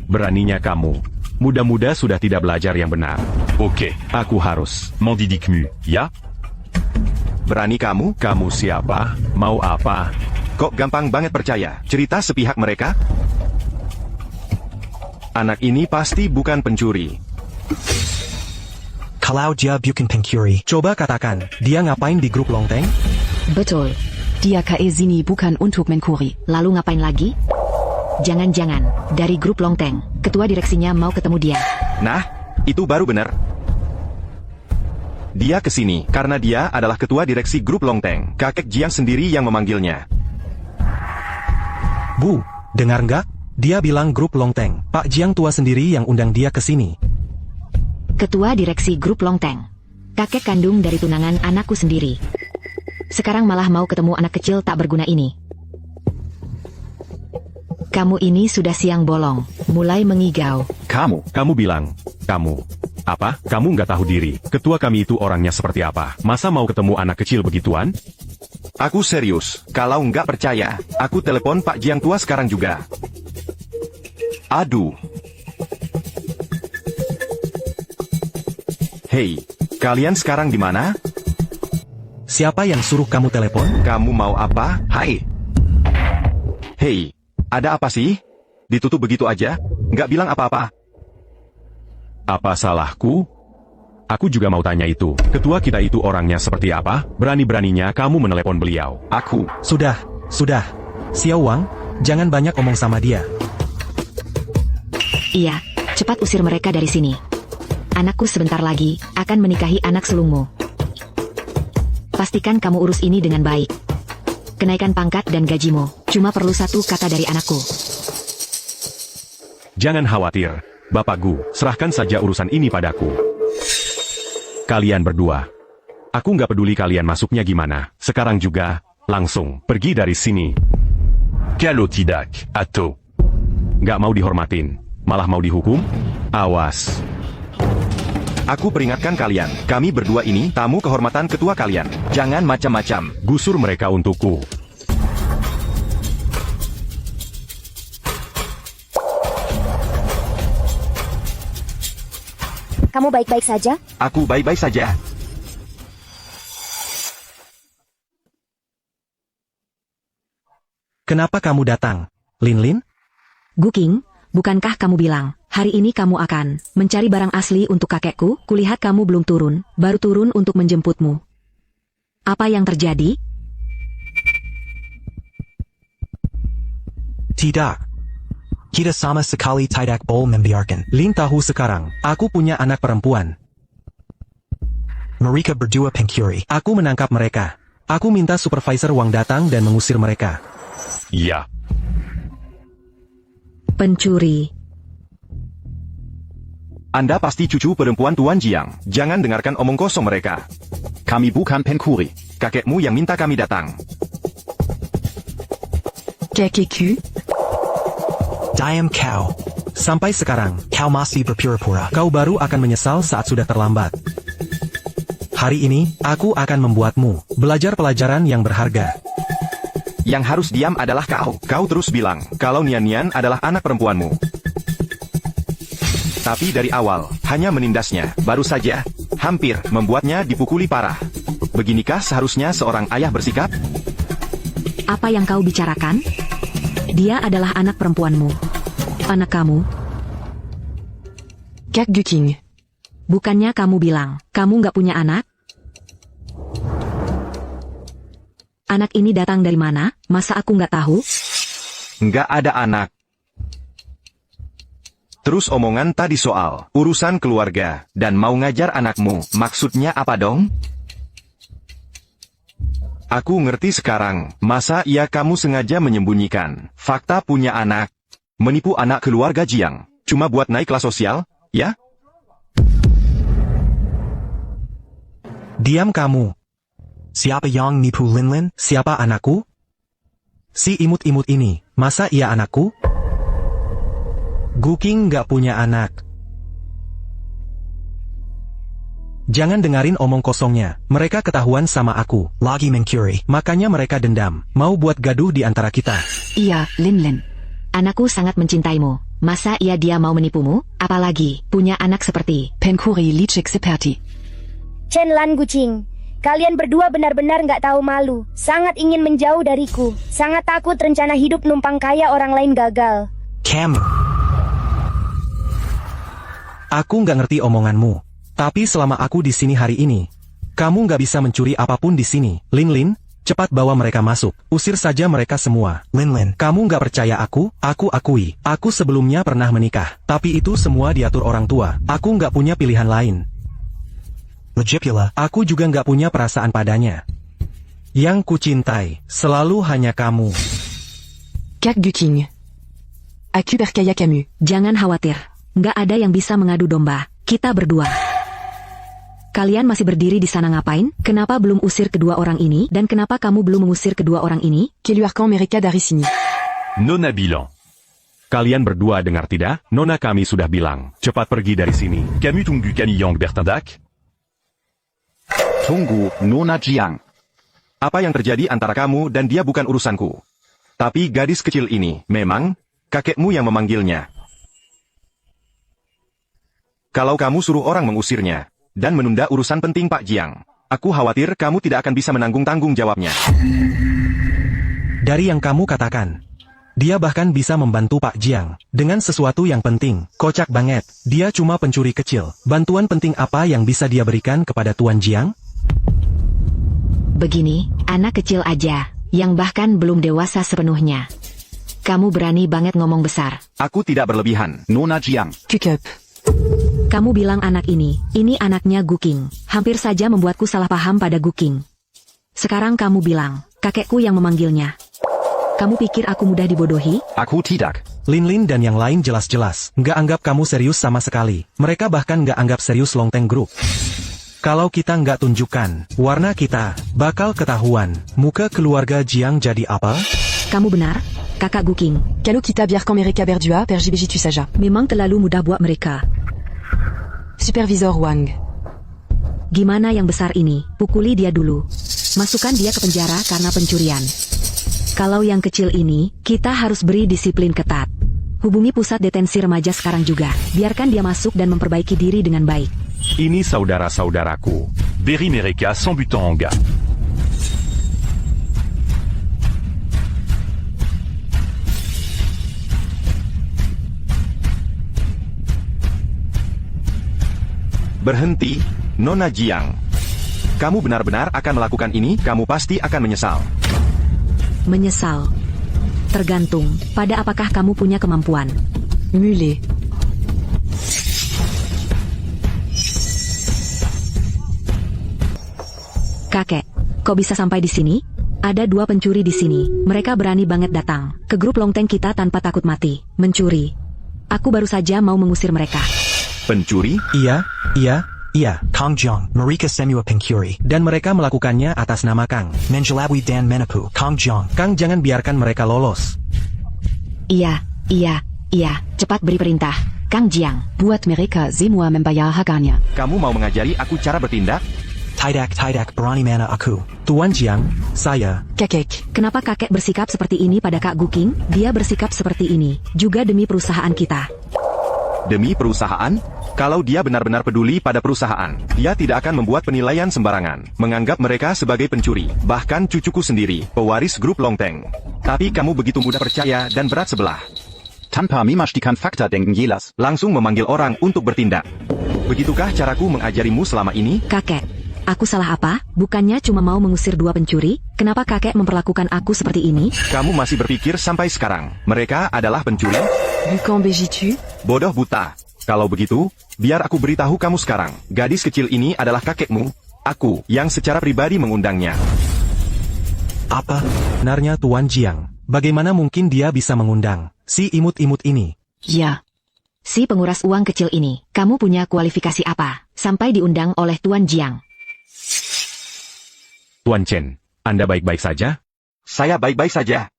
Beraninya kamu. Muda-muda sudah tidak belajar yang benar. Oke, Aku harus. Mandidikmu, ya? Berani kamu? Kamu siapa? Mau apa? Kok gampang banget percaya? Cerita sepihak mereka? Anak ini pasti bukan pencuri. Kalau dia bukan pencuri. Coba katakan, dia ngapain di grup Longteng? Betul. Dia ke sini bukan untuk mencuri. Lalu ngapain lagi? Jangan-jangan, dari grup Longteng, ketua direksinya mau ketemu dia. Nah, itu baru benar. Dia kesini karena dia adalah ketua direksi grup Longteng. Kakek Jiang sendiri yang memanggilnya. Bu, dengar nggak? Dia bilang grup Longteng. Pak Jiang tua sendiri yang undang dia ke sini. Ketua Direksi Grup Longteng. Kakek kandung dari tunangan anakku sendiri. Sekarang malah mau ketemu anak kecil tak berguna ini. Kamu ini sudah siang bolong, mulai mengigau. Kamu bilang, kamu. Apa? Kamu nggak tahu diri. Ketua kami itu orangnya seperti apa? Masa mau ketemu anak kecil begituan? Aku serius. Kalau nggak percaya, aku telepon Pak Jiang tua sekarang juga. Aduh. Hei, kalian sekarang di mana? Siapa yang suruh kamu telepon? Kamu mau apa? Hai. Hei, ada apa sih? Ditutup begitu aja? Nggak bilang apa-apa? Apa salahku? Aku juga mau tanya itu. Ketua kita itu orangnya seperti apa? Berani-beraninya kamu menelepon beliau. Aku. Sudah. Xiao Wang, jangan banyak omong sama dia. Iya, cepat usir mereka dari sini. Anakku sebentar lagi akan menikahi anak sulungmu. Pastikan kamu urus ini dengan baik. Kenaikan pangkat dan gajimu cuma perlu satu kata dari anakku. Jangan khawatir, Bapak Gu, serahkan saja urusan ini padaku. Kalian berdua. Aku nggak peduli kalian masuknya gimana. Sekarang juga, langsung, pergi dari sini. Kalau tidak, atau Nggak mau dihormatin, malah mau dihukum? Awas. Aku peringatkan kalian, kami berdua ini tamu kehormatan ketua kalian. Jangan macam-macam. Gusur mereka untukku. Kamu baik-baik saja? Aku baik-baik saja. Kenapa kamu datang, Lin? Guking, bukankah kamu bilang, hari ini kamu akan mencari barang asli untuk kakekku? Kulihat kamu belum turun, baru turun untuk menjemputmu. Apa yang terjadi? Tidak. Kita sama sekali tidak boleh membiarkan. Lin tahu sekarang, aku punya anak perempuan. Mereka berdua pencuri. Aku menangkap mereka. Aku minta supervisor Wang datang dan mengusir mereka. Iya. Pencuri. Anda pasti cucu perempuan Tuan Jiang. Jangan dengarkan omong kosong mereka. Kami bukan pencuri. Kakekmu yang minta kami datang. Kakekku? Diam kau. Sampai sekarang, Kau masih berpura-pura. kau baru akan menyesal saat sudah terlambat. Hari ini, aku akan membuatmu belajar pelajaran yang berharga. Yang harus diam adalah kau. Kau terus bilang, kalau Nian adalah anak perempuanmu. Tapi dari awal, hanya menindasnya, baru saja, hampir membuatnya dipukuli parah. Beginikah seharusnya seorang ayah bersikap? Apa yang kau bicarakan? Dia adalah anak perempuanmu. Anak kamu. Kak Guking. Bukannya kamu bilang, kamu nggak punya anak? Anak ini datang dari mana? Masa aku nggak tahu? Nggak ada anak. Terus omongan tadi soal urusan keluarga dan mau ngajar anakmu, maksudnya apa dong? Aku ngerti sekarang, masa iya kamu sengaja menyembunyikan fakta punya anak, menipu anak keluarga Jiang, cuma buat naik kelas sosial, ya? Diam kamu. Siapa yang nipu Lin? Siapa anakku? Si imut-imut ini, masa ia anakku? Guking nggak punya anak. Jangan dengarin omong kosongnya, mereka ketahuan sama aku. Lagi mencuri. Makanya mereka dendam, mau buat gaduh di antara kita. Iya, Lin. Anakku sangat mencintaimu. Masa dia mau menipumu? Apalagi punya anak seperti Pencuri licik seperti. Chen Lan Gucing, kalian berdua benar-benar nggak tahu malu. Sangat ingin menjauh dariku. Sangat takut rencana hidup numpang kaya orang lain gagal. Kamu. Aku nggak ngerti omonganmu. Tapi selama aku di sini hari ini, kamu nggak bisa mencuri apapun di sini. Lin, cepat bawa mereka masuk. Usir saja mereka semua. Lin. Kamu nggak percaya aku akui. Aku sebelumnya pernah menikah. Tapi itu semua diatur orang tua. Aku nggak punya pilihan lain. Legipula. Aku juga nggak punya perasaan padanya. Yang kucintai, selalu hanya kamu. Kak Guking. Aku percaya kamu. Jangan khawatir. Nggak ada yang bisa mengadu domba. Kita berdua. Kalian masih berdiri di sana ngapain? Kenapa belum usir kedua orang ini? Dan kenapa kamu belum mengusir kedua orang ini? Keluarkan mereka dari sini. Nona bilang. Kalian berdua dengar tidak? Nona kami sudah bilang, cepat pergi dari sini. Kamu tunggu kami yang bertindak? Tunggu, Nona Jiang. Apa yang terjadi antara kamu dan dia bukan urusanku. Tapi gadis kecil ini, memang, kakekmu yang memanggilnya. Kalau kamu suruh orang mengusirnya, dan menunda urusan penting Pak Jiang, aku khawatir kamu tidak akan bisa menanggung tanggung jawabnya. Dari yang kamu katakan, dia bahkan bisa membantu Pak Jiang dengan sesuatu yang penting. Kocak banget, dia cuma pencuri kecil. Bantuan penting apa yang bisa dia berikan kepada Tuan Jiang? Begini, anak kecil aja, yang bahkan belum dewasa sepenuhnya. Kamu berani banget ngomong besar. Aku tidak berlebihan. Nona Jiang. Kukup. Kamu bilang anak ini anaknya Guking. Hampir saja membuatku salah paham pada Guking. Sekarang kamu bilang, kakekku yang memanggilnya. Kamu pikir aku mudah dibodohi? Aku tidak. Lin dan yang lain jelas-jelas nggak anggap kamu serius sama sekali. Mereka bahkan nggak anggap serius Longteng Group. Kalau kita nggak tunjukkan warna kita, bakal ketahuan muka keluarga Jiang jadi apa? Kamu benar, kakak Guking. Kalau kita biarkan mereka berdua, pergi saja. Memang terlalu mudah buat mereka. Supervisor Wang. Gimana yang besar ini? Pukuli dia dulu. Masukkan dia ke penjara karena pencurian. Kalau yang kecil ini, kita harus beri disiplin ketat. Hubungi pusat detensi remaja sekarang juga. Biarkan dia masuk dan memperbaiki diri dengan baik. Ini saudara-saudaraku. Beri mereka sans but en gars. Berhenti, Nona Jiang. Kamu benar-benar akan melakukan ini, kamu pasti akan menyesal. Menyesal. Tergantung pada apakah kamu punya kemampuan. Mulet. Kakek, kok bisa sampai di sini? Ada 2 pencuri di sini. Mereka berani banget datang ke grup Longteng kita tanpa takut mati. Mencuri. Aku baru saja mau mengusir mereka. Pencuri? Iya. Kang Jiang, mereka semua pencuri. Dan mereka melakukannya atas nama Kang. Menjelabui dan menipu. Kang Jiang. Kang jangan biarkan mereka lolos. Iya. Cepat beri perintah, Kang Jiang. Buat mereka semua membayar harganya. Kamu mau mengajari aku cara bertindak? Tidak berani mana aku. Tuan Jiang, saya. Kakek. Kenapa kakek bersikap seperti ini pada Kak Guking? Dia bersikap seperti ini juga demi perusahaan kita. Demi perusahaan? Kalau dia benar-benar peduli pada perusahaan, dia tidak akan membuat penilaian sembarangan, menganggap mereka sebagai pencuri. Bahkan cucuku sendiri, pewaris grup Longteng. Tapi kamu begitu mudah percaya dan berat sebelah. Tanpa memastikan fakta denken jelas. Langsung memanggil orang untuk bertindak. Begitukah caraku mengajarimu selama ini? Kakek, aku salah apa? Bukannya cuma mau mengusir 2 pencuri? Kenapa kakek memperlakukan aku seperti ini? Kamu masih berpikir sampai sekarang, mereka adalah pencuri? Bukan begitu? Bodoh buta. Kalau begitu, biar aku beritahu kamu sekarang. Gadis kecil ini adalah kakekmu. Aku, yang secara pribadi mengundangnya. Apa? Benarnya Tuan Jiang. Bagaimana mungkin dia bisa mengundang si imut-imut ini? Ya. Si penguras uang kecil ini, kamu punya kualifikasi apa? Sampai diundang oleh Tuan Jiang. Tuan Chen, Anda baik-baik saja? Saya baik-baik saja.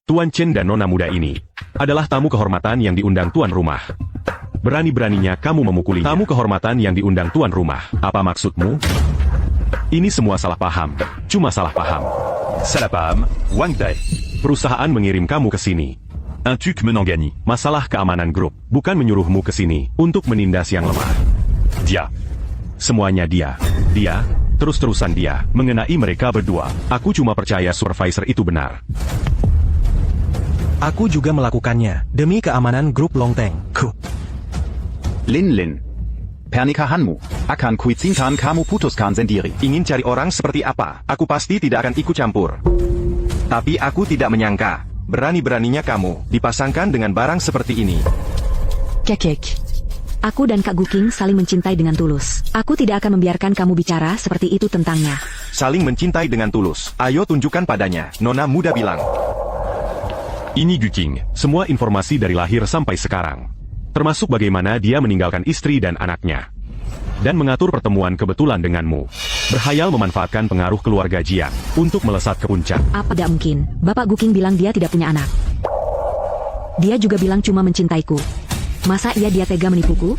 Tuan Chen dan nona muda ini adalah tamu kehormatan yang diundang tuan rumah. Berani-beraninya kamu memukulinya. Tamu kehormatan yang diundang tuan rumah. Apa maksudmu? Ini semua salah paham. Cuma salah paham. Salah paham, Wang Dai. Perusahaan mengirim kamu ke sini. Un truc menang gagné. Masalah keamanan grup, bukan menyuruhmu ke sini untuk menindas yang lemah. Dia. Semuanya dia. Dia, terus-terusan dia, mengenai mereka berdua. Aku cuma percaya supervisor itu benar. Aku juga melakukannya, demi keamanan grup Longteng. Lin. Pernikahanmu akan kuizinkan kamu putuskan sendiri. Ingin cari orang seperti apa? Aku pasti tidak akan ikut campur. Tapi aku tidak menyangka, berani-beraninya kamu dipasangkan dengan barang seperti ini. Kakek. Aku dan Kak Guking saling mencintai dengan tulus. Aku tidak akan membiarkan kamu bicara seperti itu tentangnya. Saling mencintai dengan tulus. Ayo tunjukkan padanya, nona muda bilang. Ini Guking. Semua informasi dari lahir sampai sekarang. Termasuk bagaimana dia meninggalkan istri dan anaknya. Dan mengatur pertemuan kebetulan denganmu. Berhayal memanfaatkan pengaruh keluarga Jiang untuk melesat ke puncak. Apa tidak mungkin? Bapak Guking bilang dia tidak punya anak. Dia juga bilang cuma mencintaiku. Masa dia tega menipuku?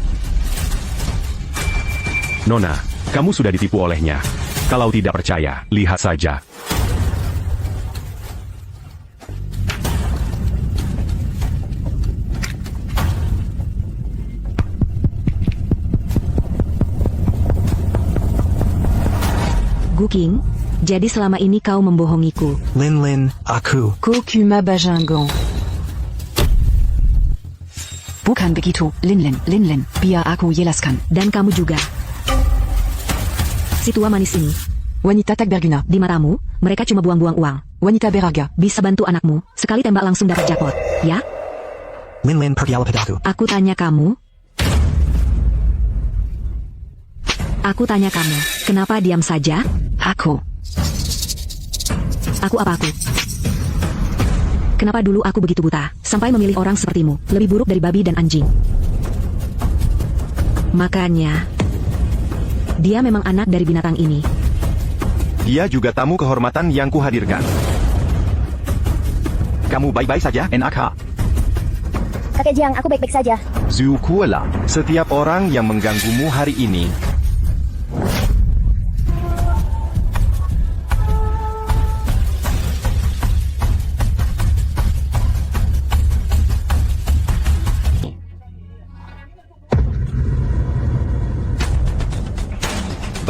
Nona, kamu sudah ditipu olehnya. Kalau tidak percaya, lihat saja. Guking, jadi selama ini kau membohongiku. Lin, aku. Kokuma Bajangon. Bukan begitu, Lin, biar aku jelaskan. Dan kamu juga. Si tua manis ini, Wanita tak berguna. di matamu, mereka cuma buang-buang uang. Wanita berharga. Bisa bantu anakmu, sekali tembak langsung dapat jackpot, ya? Lin, pergilah padaku. Aku tanya kamu, kenapa diam saja? Aku. Aku apa aku? Kenapa dulu aku begitu buta, sampai memilih orang sepertimu, lebih buruk dari babi dan anjing? Makanya, dia memang anak dari binatang ini. Dia juga tamu kehormatan yang kuhadirkan. Kamu baik-baik saja? NAK. Kakek Jiang, aku baik-baik saja. Zhu Kuala. Setiap orang yang mengganggumu hari ini,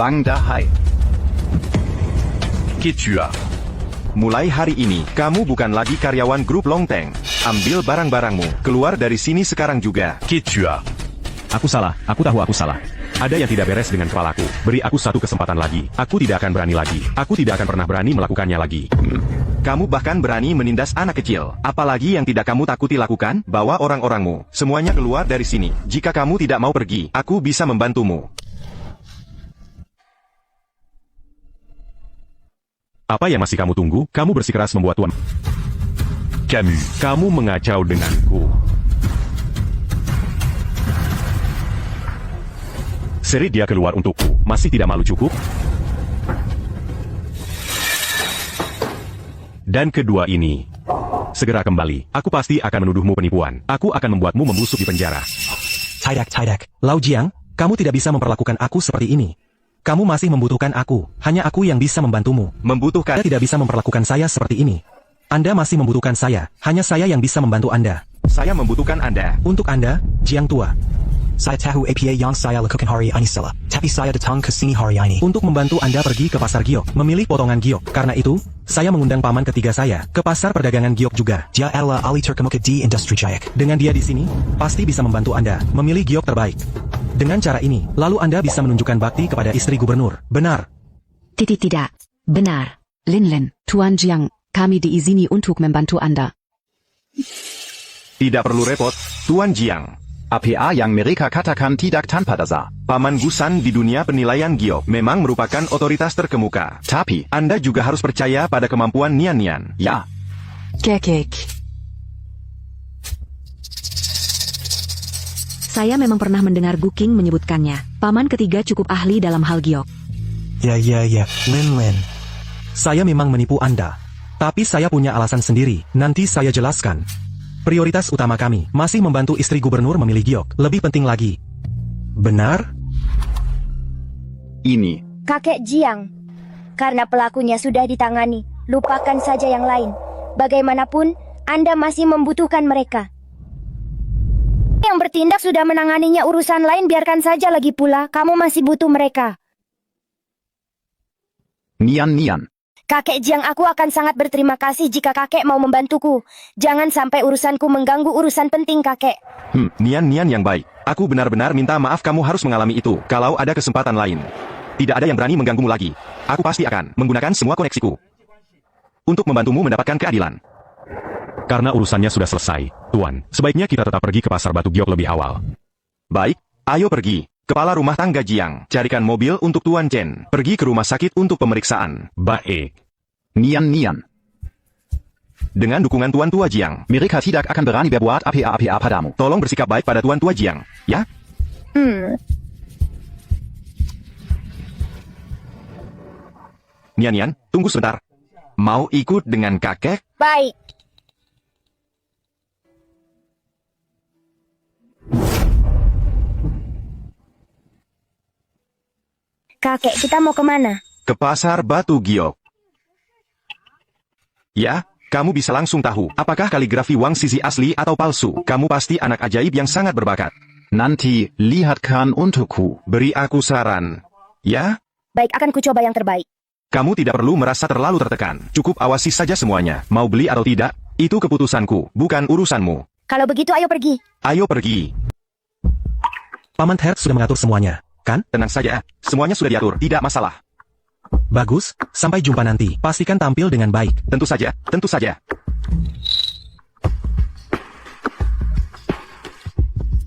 Wang Dahai. Qu'es-tu as? mulai hari ini, kamu bukan lagi karyawan grup Longteng. Ambil barang-barangmu, keluar dari sini sekarang juga. Qu'es-tu as? Aku salah, aku tahu aku salah. Ada yang tidak beres dengan kepalaku. Beri aku satu kesempatan lagi. Aku tidak akan berani lagi. Aku tidak akan pernah berani melakukannya lagi. Kamu bahkan berani menindas anak kecil. Apalagi yang tidak kamu takuti lakukan, bawa orang-orangmu. Semuanya keluar dari sini. Jika kamu tidak mau pergi, aku bisa membantumu. Apa yang masih kamu tunggu? Kamu bersikeras membuat tuan. Camus. Kamu mengacau denganku. Seret dia keluar untukku. Masih tidak malu cukup? Dan kedua ini. Segera kembali. Aku pasti akan menuduhmu penipuan. Aku akan membuatmu membusuk di penjara. Tidak. Lau Jiang, kamu tidak bisa memperlakukan aku seperti ini. Kamu masih membutuhkan aku. Hanya aku yang bisa membantumu. Membutuhkan? Anda tidak bisa memperlakukan saya seperti ini. Anda masih membutuhkan saya. Hanya saya yang bisa membantu Anda. Saya membutuhkan Anda. Untuk Anda, Jiang tua. Saya tahu apa yang saya lakukan hari ini salah. Tapi saya datang ke sini hari ini Untuk membantu Anda pergi ke pasar giok, memilih potongan giok. Karena itu, saya mengundang paman ketiga saya ke pasar perdagangan giok juga. Dia adalah ahli terkemuka di industri Jayak. Dengan dia di sini, pasti bisa membantu Anda memilih giok terbaik. Dengan cara ini, lalu Anda bisa menunjukkan bakti kepada istri gubernur. Benar. Tidak. Benar. Lin, Tuan Jiang, kami diizini untuk membantu Anda. Tidak perlu repot, Tuan Jiang. APA yang mereka katakan tidak tanpa dasar. Paman Gusan di dunia penilaian giok memang merupakan otoritas terkemuka. Tapi, Anda juga harus percaya pada kemampuan Nian. ya, Kekek. Saya memang pernah mendengar Guking menyebutkannya. Paman ketiga cukup ahli dalam hal giok. Ya. Lin. Saya memang menipu Anda. Tapi saya punya alasan sendiri. Nanti saya jelaskan. Prioritas utama kami masih membantu istri gubernur memilih giok. Lebih penting lagi. Benar? ini. Kakek Jiang. Karena pelakunya sudah ditangani, lupakan saja yang lain. Bagaimanapun, Anda masih membutuhkan mereka. Yang bertindak sudah menanganinya, urusan lain biarkan saja, lagi pula kamu masih butuh mereka. Nian. Kakek Jiang, aku akan sangat berterima kasih jika kakek mau membantuku. Jangan sampai urusanku mengganggu urusan penting kakek. Nian yang baik. Aku benar-benar minta maaf kamu harus mengalami itu. Kalau ada kesempatan lain, tidak ada yang berani mengganggumu lagi. Aku pasti akan menggunakan semua koneksiku untuk membantumu mendapatkan keadilan. Karena urusannya sudah selesai, Tuan. Sebaiknya kita tetap pergi ke pasar batu giok lebih awal. Baik, ayo pergi. Kepala rumah tangga Jiang, carikan mobil untuk Tuan Chen. Pergi ke rumah sakit untuk pemeriksaan. Baik. Nian. dengan dukungan Tuan Tua Jiang. Mereka tidak akan berani berbuat apa-apa padamu. Tolong bersikap baik pada Tuan Tua Jiang, ya? Nian, tunggu sebentar. Mau ikut dengan kakek? Baik. Kakek, kita mau kemana? Ke pasar Batu Giok. Ya, kamu bisa langsung tahu apakah kaligrafi Wang Sisi asli atau palsu. Kamu pasti anak ajaib yang sangat berbakat. Nanti, lihatkan untukku. Beri aku saran. Ya? Baik, akan kucoba yang terbaik. Kamu tidak perlu merasa terlalu tertekan. Cukup awasi saja semuanya. Mau beli atau tidak, itu keputusanku, bukan urusanmu. Kalau begitu, ayo pergi. Ayo pergi. Paman Hertz sudah mengatur semuanya, kan? Tenang saja, semuanya sudah diatur, tidak masalah. Bagus, sampai jumpa nanti. Pastikan tampil dengan baik. Tentu saja, tentu saja.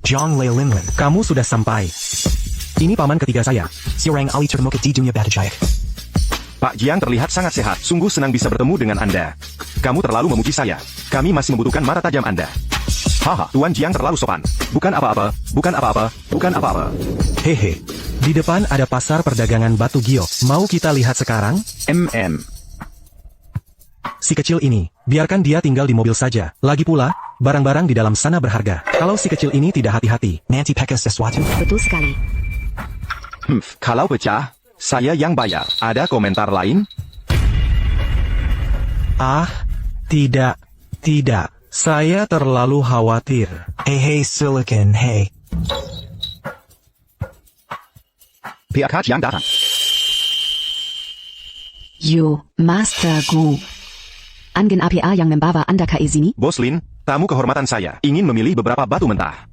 Jiang Lei Linlin. Kamu sudah sampai. Ini paman ketiga saya. Siorang Ali termuka di dunia Batajayak. Pak Jiang terlihat sangat sehat. Sungguh senang bisa bertemu dengan Anda. Kamu terlalu memuji saya. Kami masih membutuhkan mata tajam Anda. Haha, Tuan Jiang terlalu sopan. Bukan apa-apa, bukan apa-apa, bukan apa-apa. Hehe. Di depan ada pasar perdagangan Batu Giok. Mau kita lihat sekarang? Si kecil ini, biarkan dia tinggal di mobil saja. Lagi pula, barang-barang di dalam sana berharga. Kalau si kecil ini tidak hati-hati, Nanti pakai sesuatu. Betul sekali. Kalau pecah, saya yang bayar. Ada komentar lain? Ah, tidak. Saya terlalu khawatir. Hey Silicon, hey. PK Jiang datang. Yo, Master Gu. Angin APA yang membawa Anda ke sini? Bos Lin, tamu kehormatan saya, ingin memilih beberapa batu mentah.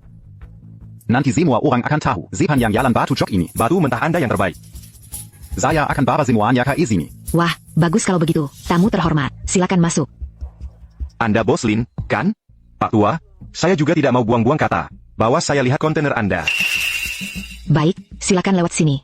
Nanti semua orang akan tahu, sepanjang jalan batu jok ini. Batu mentah Anda yang terbaik. Saya akan bawa semuanya ke sini. Wah, bagus kalau begitu. Tamu terhormat, silakan masuk. Anda Bos Lin, kan? Pak Tua, saya juga tidak mau buang-buang kata. Bahwa saya lihat kontainer Anda. Baik, silakan lewat sini.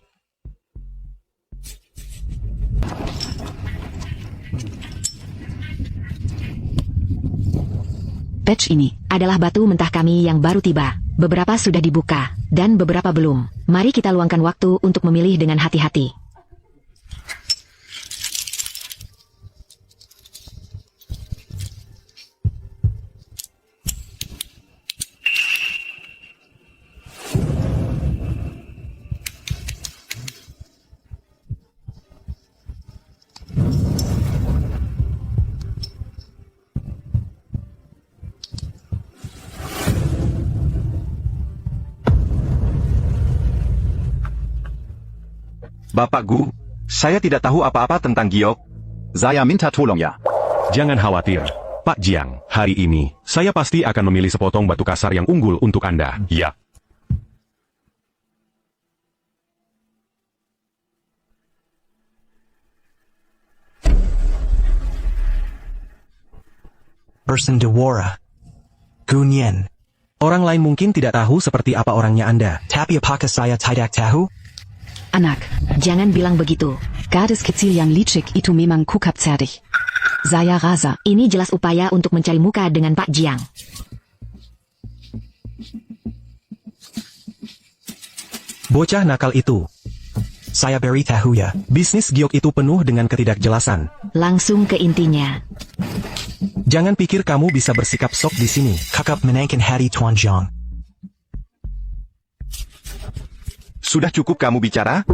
Batch ini Adalah batu mentah kami yang baru tiba. Beberapa sudah dibuka, dan beberapa belum. Mari kita luangkan waktu untuk memilih dengan hati-hati. Bapak Gu, saya tidak tahu apa-apa tentang giok. Saya minta tolong ya. Jangan khawatir, Pak Jiang. Hari ini, saya pasti akan memilih sepotong batu kasar yang unggul untuk Anda. Ya. Person Dewara. Gunyen. Orang lain mungkin tidak tahu seperti apa orangnya Anda. Tapi apakah saya tidak tahu? Anak, Jangan bilang begitu. gadis kecil yang licik itu memang kukap cerdik. Saya rasa Ini jelas upaya untuk mencari muka dengan Pak Jiang. Bocah nakal itu. Saya beritahu ya. Bisnis giok itu penuh dengan ketidakjelasan. Langsung ke intinya. Jangan pikir kamu bisa bersikap sok di sini. Kakap menangkan hati Tuan Jiang. Sudah cukup kamu bicara?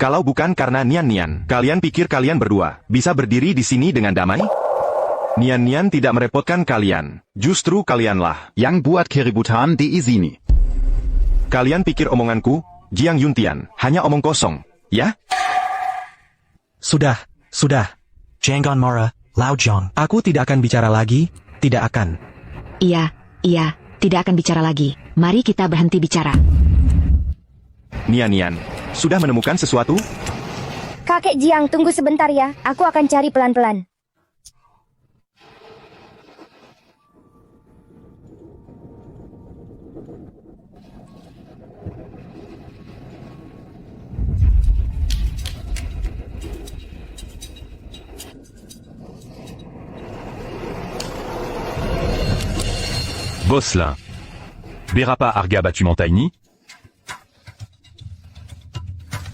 Kalau bukan karena Nian, kalian pikir kalian berdua bisa berdiri di sini dengan damai? Nian tidak merepotkan kalian. Justru kalianlah yang buat keributan di sini. Kalian pikir omonganku, Jiang Yuntian, hanya omong kosong, ya? Sudah. Jangan marah, Lao Jiang. Aku tidak akan bicara lagi, tidak akan. Iya, tidak akan bicara lagi. Mari kita berhenti bicara. Nian, sudah menemukan sesuatu? Kakek Jiang, tunggu sebentar ya. Aku akan cari pelan-pelan. Boslin. Berapa harga batu mentah ini?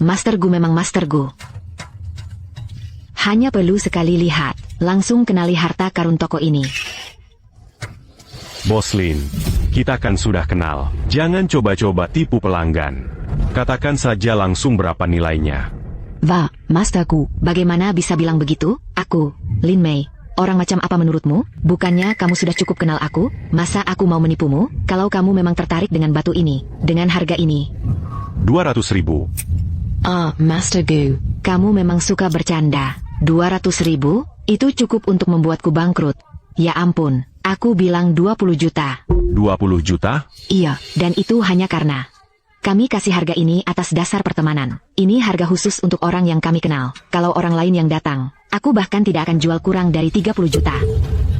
Master Gu memang Master Gu. Hanya perlu sekali lihat, langsung kenali harta karun toko ini. Bos Lin, kita kan sudah kenal. Jangan coba-coba tipu pelanggan. Katakan saja langsung berapa nilainya. Wah, Master Gu, bagaimana bisa bilang begitu? Aku, Lin Mei. Orang macam apa menurutmu? Bukannya kamu sudah cukup kenal aku? Masa aku mau menipumu? Kalau kamu memang tertarik dengan batu ini, dengan harga ini. 200.000. Master Gu, kamu memang suka bercanda. 200.000? Itu cukup untuk membuatku bangkrut. Ya ampun, aku bilang 20 juta. 20 juta? Iya, dan itu hanya karena kami kasih harga ini atas dasar pertemanan. Ini harga khusus untuk orang yang kami kenal. Kalau orang lain yang datang, aku bahkan tidak akan jual kurang dari 30 juta.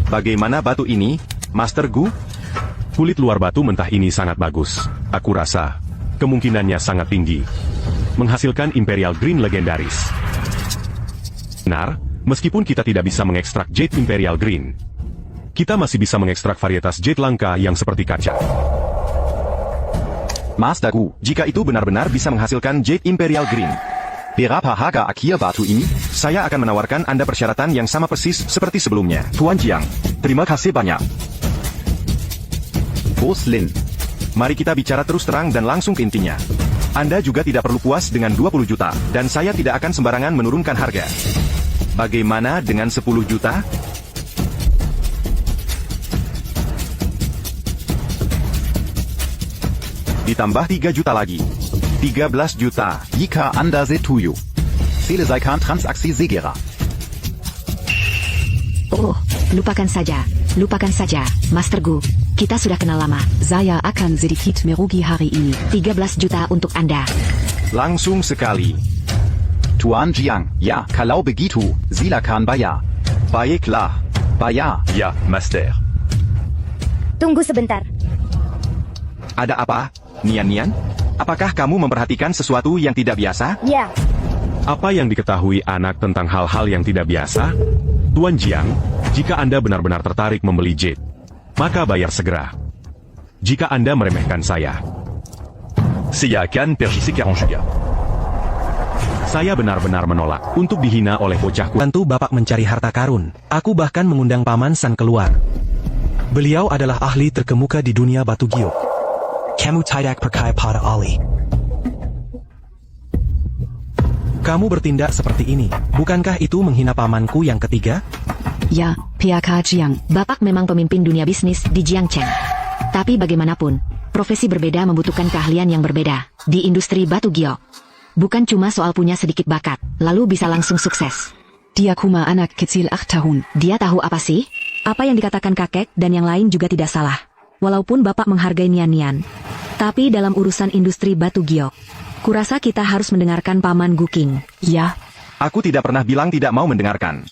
Bagaimana batu ini, Master Gu? Kulit luar batu mentah ini sangat bagus. Aku rasa kemungkinannya sangat tinggi menghasilkan Imperial Green legendaris. Benar, meskipun kita tidak bisa mengekstrak Jade Imperial Green, kita masih bisa mengekstrak varietas Jade langka yang seperti kaca. Master Gu, jika itu benar-benar bisa menghasilkan Jade Imperial Green, Berapa harga akhir batu ini? saya akan menawarkan Anda persyaratan yang sama persis seperti sebelumnya. Tuan Jiang, terima kasih banyak. Bos Lin, Mari kita bicara terus terang dan langsung ke intinya. Anda juga tidak perlu puas dengan 20 juta, dan saya tidak akan sembarangan menurunkan harga. Bagaimana dengan 10 juta? Ditambah 3 juta lagi. 13 juta. jika Anda setuju. Selesaikan transaksi segera. Oh, lupakan saja. Lupakan saja, Master Gu. Kita sudah kenal lama. Saya akan sedikit merugi hari ini. 13 juta untuk Anda. Langsung sekali. Tuan Jiang, ya, kalau begitu, silakan bayar. Baiklah. Bayar. Ya, Master. Tunggu sebentar. Ada apa, Nian? Apakah kamu memperhatikan sesuatu yang tidak biasa? Ya, Apa yang diketahui anak tentang hal-hal yang tidak biasa? Tuan Jiang, jika Anda benar-benar tertarik membeli Jade, maka bayar segera. Jika Anda meremehkan saya, Saya akan pergi sekarang juga. saya benar-benar menolak untuk dihina oleh bocah kuat. Bantu Bapak mencari harta karun. Aku bahkan mengundang Paman San keluar. Beliau adalah ahli terkemuka di dunia batu giok. Kamu tidak percaya pada Ali. Kamu bertindak seperti ini. Bukankah itu menghina pamanku yang ketiga? Ya, PK Jiang. Bapak memang pemimpin dunia bisnis di Jiangcheng. Tapi bagaimanapun, profesi berbeda membutuhkan keahlian yang berbeda di industri batu giok. Bukan cuma soal punya sedikit bakat, lalu bisa langsung sukses. Dia cuma anak kecil 8 tahun. Dia tahu apa sih? Apa yang dikatakan kakek dan yang lain juga tidak salah. Walaupun Bapak menghargai Nian. Tapi dalam urusan industri batu giok, kurasa kita harus mendengarkan Paman Guking. Ya, Aku tidak pernah bilang tidak mau mendengarkan.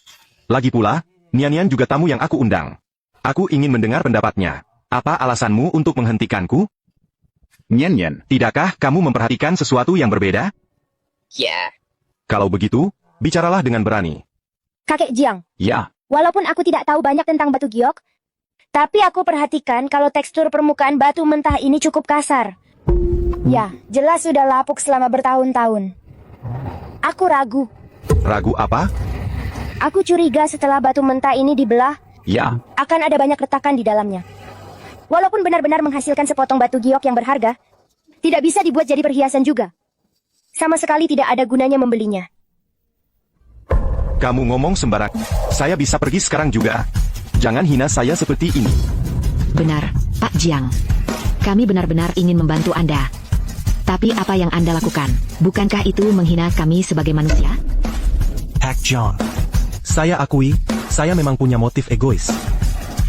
Lagi pula, Nian juga tamu yang aku undang. Aku ingin mendengar pendapatnya. Apa alasanmu untuk menghentikanku? Nian, Tidakkah kamu memperhatikan sesuatu yang berbeda? ya. Kalau begitu, bicaralah dengan berani. Kakek Jiang, ya, walaupun aku tidak tahu banyak tentang batu giok, tapi aku perhatikan kalau tekstur permukaan batu mentah ini cukup kasar. Ya, jelas sudah lapuk selama bertahun-tahun. Aku ragu. Ragu apa? Aku curiga setelah batu mentah ini dibelah, ya, akan ada banyak retakan di dalamnya. Walaupun benar-benar menghasilkan sepotong batu giok yang berharga, tidak bisa dibuat jadi perhiasan juga. Sama sekali tidak ada gunanya membelinya. Kamu ngomong sembarang. Saya bisa pergi sekarang juga. Jangan hina saya seperti ini. Benar, Pak Jiang. Kami benar-benar ingin membantu Anda. Tapi apa yang Anda lakukan? Bukankah itu menghina kami sebagai manusia? Pak John. Saya akui, saya memang punya motif egois.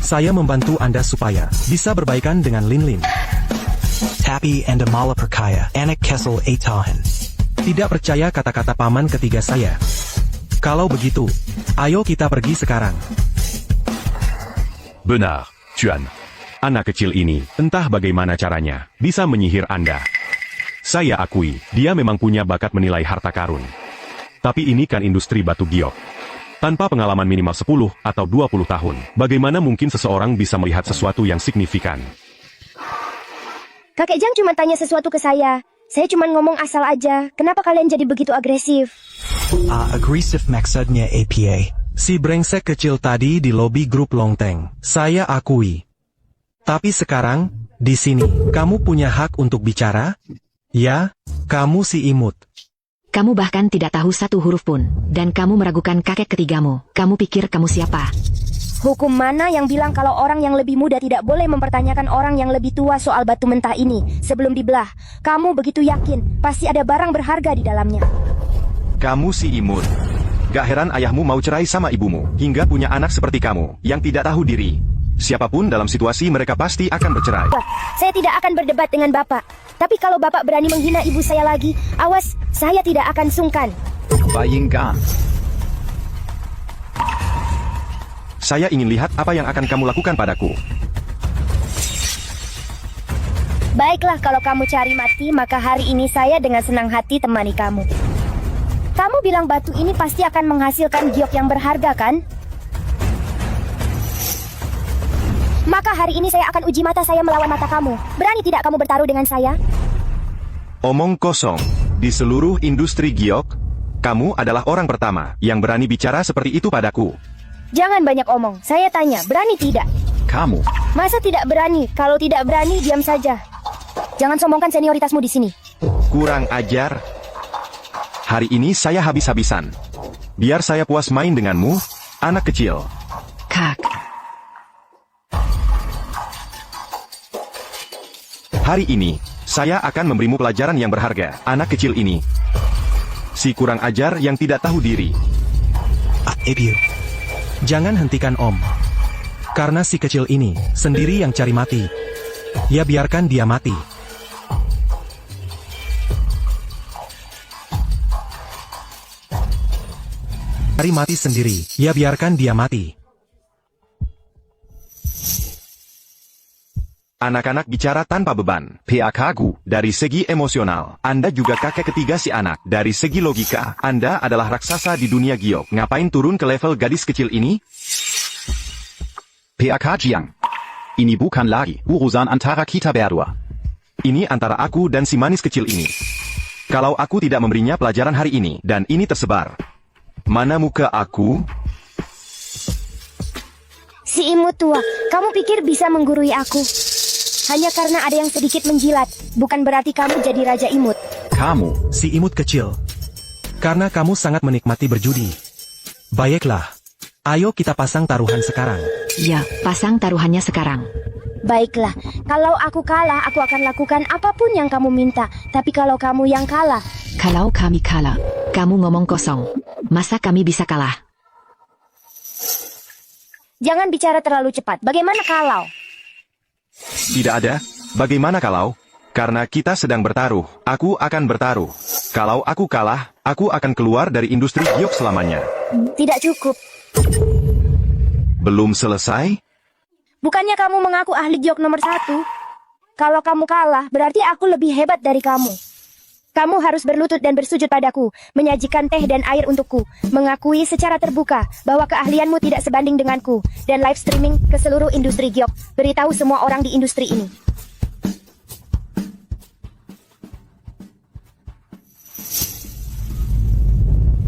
Saya membantu Anda supaya bisa berbaikan dengan Lin. Tapi Anda malah percaya anak Kessel 8 tahun. Tidak percaya kata-kata paman ketiga saya. Kalau begitu, ayo kita pergi sekarang. Benar, Tuan. Anak kecil ini, entah bagaimana caranya, bisa menyihir Anda. Saya akui, dia memang punya bakat menilai harta karun. Tapi ini kan industri batu giok. Tanpa pengalaman minimal 10 atau 20 tahun, bagaimana mungkin seseorang bisa melihat sesuatu yang signifikan? Kakek Jang cuma tanya sesuatu ke saya. Saya cuma ngomong asal aja. Kenapa kalian jadi begitu agresif? Aggressive maksudnya APA. Si brengsek kecil tadi di lobi grup Longteng. Saya akui. Tapi sekarang, di sini, kamu punya hak untuk bicara? Ya, kamu si imut. Kamu bahkan tidak tahu satu huruf pun, dan kamu meragukan kakek ketigamu. Kamu pikir kamu siapa? Hukum mana yang bilang kalau orang yang lebih muda tidak boleh mempertanyakan orang yang lebih tua soal batu mentah ini sebelum dibelah? Kamu begitu yakin, pasti ada barang berharga di dalamnya. Kamu si imut. Gak heran ayahmu mau cerai sama ibumu, hingga punya anak seperti kamu, yang tidak tahu diri. Siapapun dalam situasi mereka pasti akan bercerai. Saya tidak akan berdebat dengan Bapak. Tapi kalau Bapak berani menghina ibu saya lagi, awas, saya tidak akan sungkan. Bayingkan. Saya ingin lihat apa yang akan kamu lakukan padaku. Baiklah, kalau kamu cari mati, maka hari ini saya dengan senang hati temani kamu. Kamu bilang batu ini pasti akan menghasilkan giok yang berharga, kan? Maka hari ini saya akan uji mata saya melawan mata kamu. Berani tidak kamu bertaruh dengan saya? Omong kosong. Di seluruh industri giok, kamu adalah orang pertama yang berani bicara seperti itu padaku. Jangan banyak omong. Saya tanya, berani tidak? Kamu. Masa tidak berani? Kalau tidak berani, diam saja. Jangan sombongkan senioritasmu di sini. Kurang ajar. Hari ini saya habis-habisan. Biar saya puas main denganmu, anak kecil. Kak. Hari ini, saya akan memberimu pelajaran yang berharga, anak kecil ini. Si kurang ajar yang tidak tahu diri. Ibu. Jangan hentikan Om. Karena si kecil ini, sendiri yang cari mati. Ya biarkan dia mati. Cari mati sendiri, ya biarkan dia mati. Anak-anak bicara tanpa beban. PAKgu. Dari segi emosional, Anda juga kakek ketiga si anak. Dari segi logika, Anda adalah raksasa di dunia giok. Ngapain turun ke level gadis kecil ini? PAK Jiang. Ini bukan lagi urusan antara kita berdua. Ini antara aku dan si manis kecil ini. Kalau aku tidak memberinya pelajaran hari ini, dan ini tersebar. Mana muka aku? Si imut tua, kamu pikir bisa menggurui aku? Hanya karena ada yang sedikit menjilat, bukan berarti kamu jadi raja imut. Kamu. Si imut kecil. Karena kamu sangat menikmati berjudi. Baiklah. Ayo kita pasang taruhan sekarang. Ya, pasang taruhannya sekarang. Baiklah, kalau aku kalah, aku akan lakukan apapun yang kamu minta. Tapi kalau kamu yang kalah... Kalau kami kalah, kamu ngomong kosong. Masa kami bisa kalah? Jangan bicara terlalu cepat. Bagaimana kalau? Tidak ada. Bagaimana kalau? Karena kita sedang bertaruh, aku akan bertaruh. Kalau aku kalah, aku akan keluar dari industri giok selamanya. Tidak cukup. Belum selesai? Bukannya kamu mengaku ahli giok nomor 1? Kalau kamu kalah, berarti aku lebih hebat dari kamu. Kamu harus berlutut dan bersujud padaku, menyajikan teh dan air untukku, mengakui secara terbuka bahwa keahlianmu tidak sebanding denganku, dan live streaming ke seluruh industri giok. Beritahu semua orang di industri ini.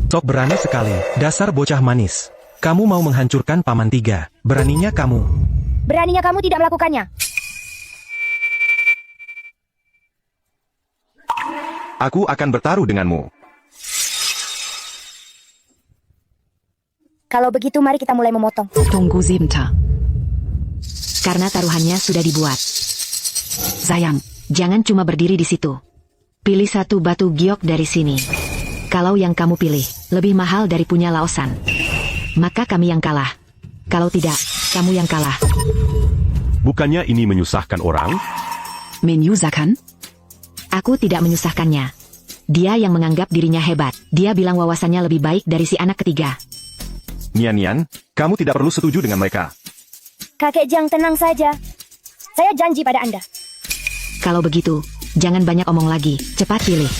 Sok berani sekali, dasar bocah manis. Kamu mau menghancurkan Paman Tiga. Beraninya kamu. Beraninya kamu tidak melakukannya. Aku akan bertaruh denganmu. Kalau begitu mari kita mulai memotong. Tunggu sebentar. Karena taruhannya sudah dibuat. Sayang, jangan cuma berdiri di situ. Pilih satu batu giok dari sini. Kalau yang kamu pilih lebih mahal dari punya Laosan, maka kami yang kalah. Kalau tidak, kamu yang kalah. Bukannya ini menyusahkan orang? Menyusahkan? Aku tidak menyusahkannya. Dia yang menganggap dirinya hebat. Dia bilang wawasannya lebih baik dari si anak ketiga. Nian, kamu tidak perlu setuju dengan mereka. Kakek Jang, tenang saja. Saya janji pada Anda. Kalau begitu, jangan banyak omong lagi. Cepat pilih.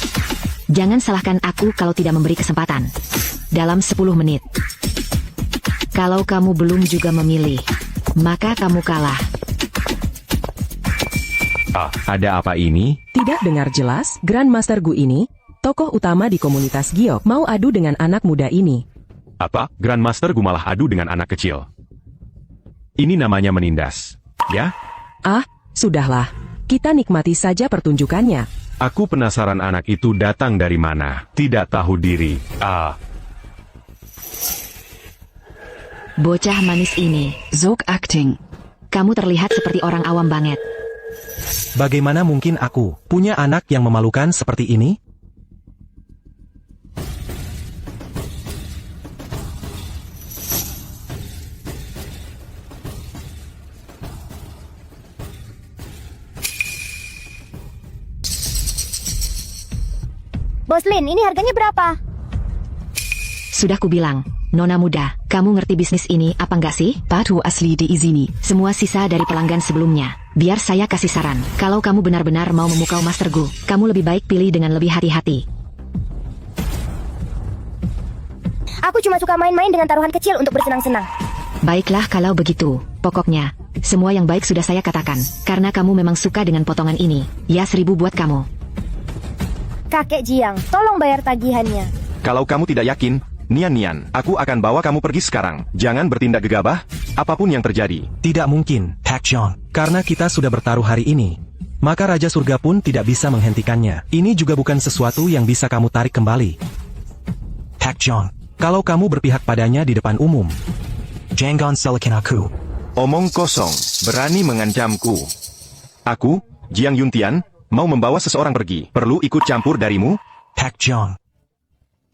Jangan salahkan aku kalau tidak memberi kesempatan. Dalam 10 menit. Kalau kamu belum juga memilih, maka kamu kalah. Ada apa ini? Tidak dengar jelas, Grandmaster Gu ini, tokoh utama di komunitas Giok, mau adu dengan anak muda ini. Apa? Grandmaster Gu malah adu dengan anak kecil. Ini namanya menindas. Ya? Sudahlah. Kita nikmati saja pertunjukannya. Aku penasaran anak itu datang dari mana. Tidak tahu diri. Bocah manis ini. Zog acting. Kamu terlihat seperti orang awam banget. Bagaimana mungkin aku punya anak yang memalukan seperti ini? Bos Lin, ini harganya berapa? Sudah kubilang, Nona muda, kamu ngerti bisnis ini apa enggak sih? Batu asli di izini. Semua sisa dari pelanggan sebelumnya. Biar saya kasih saran, kalau kamu benar-benar mau memukau Master Gu, kamu lebih baik pilih dengan lebih hati-hati. Aku cuma suka main-main dengan taruhan kecil untuk bersenang-senang. Baiklah kalau begitu, pokoknya, semua yang baik sudah saya katakan, karena kamu memang suka dengan potongan ini. Ya 1000 buat kamu. Kakek Jiang, tolong bayar tagihannya. Kalau kamu tidak yakin, Nian, aku akan bawa kamu pergi sekarang. Jangan bertindak gegabah, apapun yang terjadi. Tidak mungkin, Pak John. Karena kita sudah bertaruh hari ini, maka Raja Surga pun tidak bisa menghentikannya. Ini juga bukan sesuatu yang bisa kamu tarik kembali. Pak John. Kalau kamu berpihak padanya di depan umum. Jangan salahkan aku. Omong kosong, berani mengancamku. Aku, Jiang Yuntian, mau membawa seseorang pergi. Perlu ikut campur darimu? Pak John.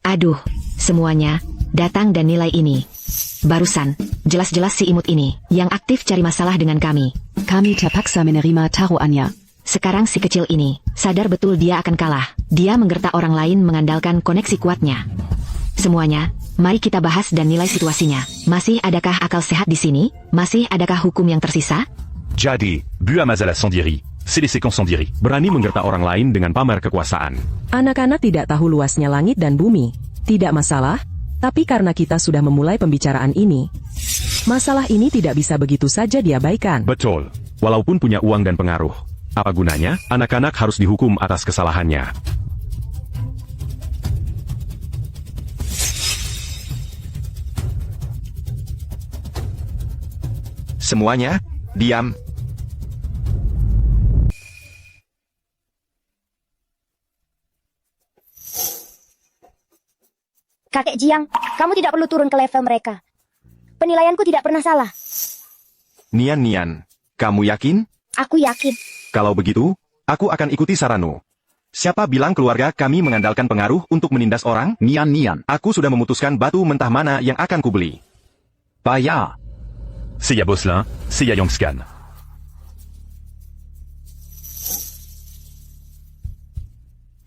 Aduh, semuanya, datang dan nilai ini. Barusan, jelas-jelas si imut ini, yang aktif cari masalah dengan kami. Kami terpaksa menerima taruhannya. Sekarang si kecil ini, sadar betul dia akan kalah. Dia menggertak orang lain mengandalkan koneksi kuatnya. Semuanya, mari kita bahas dan nilai situasinya. Masih adakah akal sehat di sini? Masih adakah hukum yang tersisa? Jadi, Bu Amazala Sandiri, c'est les séquences Sandiri. Berani menggertak orang lain dengan pamer kekuasaan. Anak-anak tidak tahu luasnya langit dan bumi. Tidak masalah, tapi karena kita sudah memulai pembicaraan ini, masalah ini tidak bisa begitu saja diabaikan. Betul. Walaupun punya uang dan pengaruh, apa gunanya? Anak-anak harus dihukum atas kesalahannya. Semuanya, diam. Kakek Jiang, kamu tidak perlu turun ke level mereka. Penilaianku tidak pernah salah. Nian, kamu yakin? Aku yakin. Kalau begitu, aku akan ikuti saranmu. Siapa bilang keluarga kami mengandalkan pengaruh untuk menindas orang? Nian. Aku sudah memutuskan batu mentah mana yang akan kubeli. Bayar. C'est ya Boslin, c'est ya Yongscan.